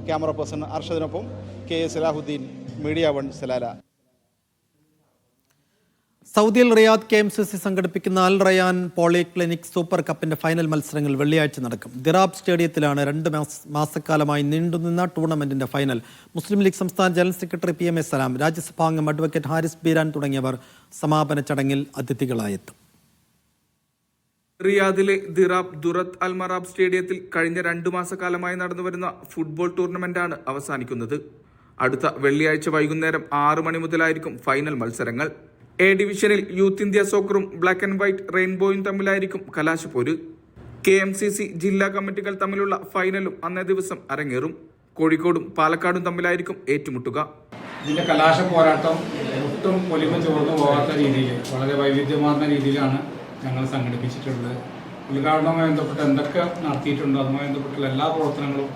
ക്യാമറ പേഴ്സൺ അർഷദിനൊപ്പം KA സലാഹുദ്ദീൻ, മീഡിയ 1, സലാല. സൗദിയിൽ റിയാദ് KMCC സംഘടിപ്പിക്കുന്ന അൽ റയാൻ പോളിക്ലിനിക് സൂപ്പർ കപ്പിന്റെ ഫൈനൽ മത്സരങ്ങൾ വെള്ളിയാഴ്ച നടക്കും. ദിറാബ് സ്റ്റേഡിയത്തിലാണ് 2 മാസക്കാലമായി നീണ്ടുനിന്ന ടൂർണമെന്റിന്റെ ഫൈനൽ. മുസ്ലിം ലീഗ് സംസ്ഥാന ജനറൽ സെക്രട്ടറി PMA സലാം, രാജ്യസഭാംഗം അഡ്വക്കേറ്റ് ഹാരിസ് ബീരാൻ തുടങ്ങിയവർ സമാപന ചടങ്ങിൽ അതിഥികളായെത്തും. റിയാദിലെ ദിറാബ് ദുറത്ത് അൽ മറാബ് സ്റ്റേഡിയത്തിൽ കഴിഞ്ഞ 2 മാസക്കാലമായി നടന്നുവരുന്ന ഫുട്ബോൾ ടൂർണമെന്റാണ് അവസാനിക്കുന്നത്. അടുത്ത വെള്ളിയാഴ്ച വൈകുന്നേരം 6 മണി മുതലായിരിക്കും ഫൈനൽ മത്സരങ്ങൾ. A ഡിവിഷനിൽ യൂത്ത് ഇന്ത്യ സോക്കറും ബ്ലാക്ക് ആൻഡ് വൈറ്റ് റെയിൻബോയും തമ്മിലായിരിക്കും കലാശപ്പോര്. KMCC ജില്ലാ കമ്മിറ്റികൾ തമ്മിലുള്ള ഫൈനലും അന്നേ ദിവസം അരങ്ങേറും. കോഴിക്കോടും പാലക്കാടും തമ്മിലായിരിക്കും ഏറ്റുമുട്ടുക. ഇതിന്റെ കലാശ പോരാട്ടം ഒട്ടും പൊലിമ ചോർന്നു പോകാത്ത രീതിയിൽ വളരെ വൈവിധ്യമാർന്ന രീതിയിലാണ് ഞങ്ങൾ സംഘടിപ്പിച്ചിട്ടുള്ളത്. ഉദ്ഘാടനവുമായി ബന്ധപ്പെട്ട് എന്തൊക്കെ നടത്തിയിട്ടുണ്ടോ അതുമായി ബന്ധപ്പെട്ടുള്ള എല്ലാ പ്രവർത്തനങ്ങളും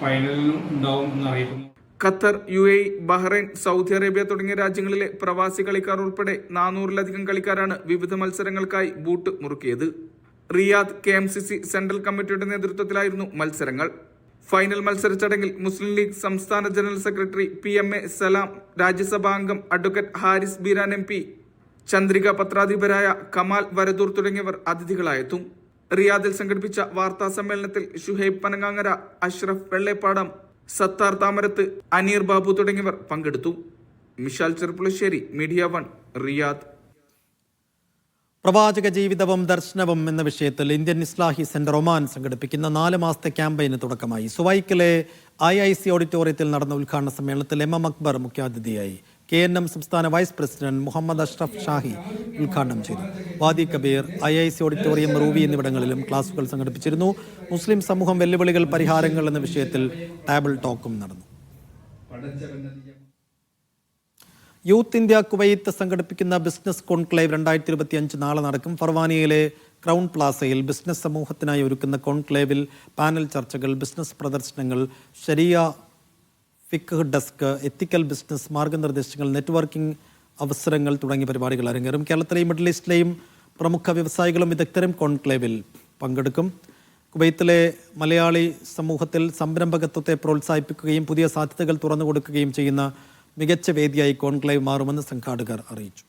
ഫൈനലിലും ഉണ്ടാവും എന്നറിയിക്കുന്നു. Qatar, UAE, Bahrain, Saudi Arabia തുടങ്ങിയ രാജ്യങ്ങളിലെ പ്രവാസി കളിക്കാർ ഉൾപ്പെടെ 400-ലധികം കളിക്കാരാണ് വിവിധ മത്സരങ്ങൾക്കായി ബൂട്ട് മുറുക്കിയത്. റിയാദ് KMCC സെൻട്രൽ കമ്മിറ്റിയുടെ നേതൃത്വത്തിലായിരുന്നു മത്സരങ്ങൾ. ഫൈനൽ മത്സര ചടങ്ങിൽ മുസ്ലിം ലീഗ് സംസ്ഥാന ജനറൽ സെക്രട്ടറി PMA സലാം, രാജ്യസഭാംഗം അഡ്വക്കേറ്റ് ഹാരിസ് ബീരാൻ MP, ചന്ദ്രിക പത്രാധിപരായ കമാൽ വരദൂർ തുടങ്ങിയവർ അതിഥികളായെത്തും. റിയാദിൽ സംഘടിപ്പിച്ച വാർത്താ സമ്മേളനത്തിൽ ഷുഹൈബ് പനങ്ങാങ്ങര, അഷ്റഫ് വെള്ളേപ്പാടം, സത്താർ താമരത്ത്, അനീർ ബാബു തുടങ്ങിയവർ പങ്കെടുത്തു. Mishal Cherpulassery, media 1, Riyadh. പ്രവാചക ജീവിതവും ദർശനവും എന്ന വിഷയത്തിൽ ഇന്ത്യൻ ഇസ്ലാഹി സെന്റർ ഒമാൻ സംഘടിപ്പിക്കുന്ന 4 മാസത്തെ ക്യാമ്പയിന് തുടക്കമായി. സുവൈക്കിലെ IIC ഓഡിറ്റോറിയത്തിൽ നടന്ന ഉദ്ഘാടന സമ്മേളനത്തിൽ MM അക്ബർ മുഖ്യാതിഥിയായി. KNM സംസ്ഥാന വൈസ് പ്രസിഡന്റ് മുഹമ്മദ് അഷ്റഫ് ഷാഹി ഉദ്ഘാടനം ചെയ്തു. വാദി കബീർ, IIC ഓഡിറ്റോറിയം, റൂവി എന്നിവിടങ്ങളിലും ക്ലാസുകൾ സംഘടിപ്പിച്ചിരുന്നു. മുസ്ലിം സമൂഹം വെല്ലുവിളികൾ, പരിഹാരങ്ങൾ എന്ന വിഷയത്തിൽ ടേബിൾ ടോക്കും നടന്നു. യൂത്ത് ഇന്ത്യ കുവൈത്ത് സംഘടിപ്പിക്കുന്ന ബിസിനസ് കോൺക്ലേവ് 2025 നാളെ നടക്കും. ഫർവാനിയയിലെ ക്രൗൺ പ്ലാസയിൽ ബിസിനസ് സമൂഹത്തിനായി ഒരുക്കുന്ന കോൺക്ലേവിൽ പാനൽ ചർച്ചകൾ, ബിസിനസ് പ്രദർശനങ്ങൾ, ശരിയ ഫിഖ് ഡെസ്ക്, എത്തിക്കൽ ബിസിനസ് മാർഗനിർദ്ദേശങ്ങൾ, നെറ്റ്വർക്കിംഗ് അവസരങ്ങൾ തുടങ്ങിയ പരിപാടികൾ അരങ്ങേറും. കേരളത്തിലെയും മിഡിൽ ഈസ്റ്റിലെയും പ്രമുഖ വ്യവസായികളും വിദഗ്ധരും കോൺക്ലേവിൽ പങ്കെടുക്കും. കുവൈത്തിലെ മലയാളി സമൂഹത്തിൽ സംരംഭകത്വത്തെ പ്രോത്സാഹിപ്പിക്കുകയും പുതിയ സാധ്യതകൾ തുറന്നു കൊടുക്കുകയും ചെയ്യുന്ന മികച്ച വേദിയായി കോൺക്ലേവ് മാറുമെന്ന് സംഘാടകർ അറിയിച്ചു.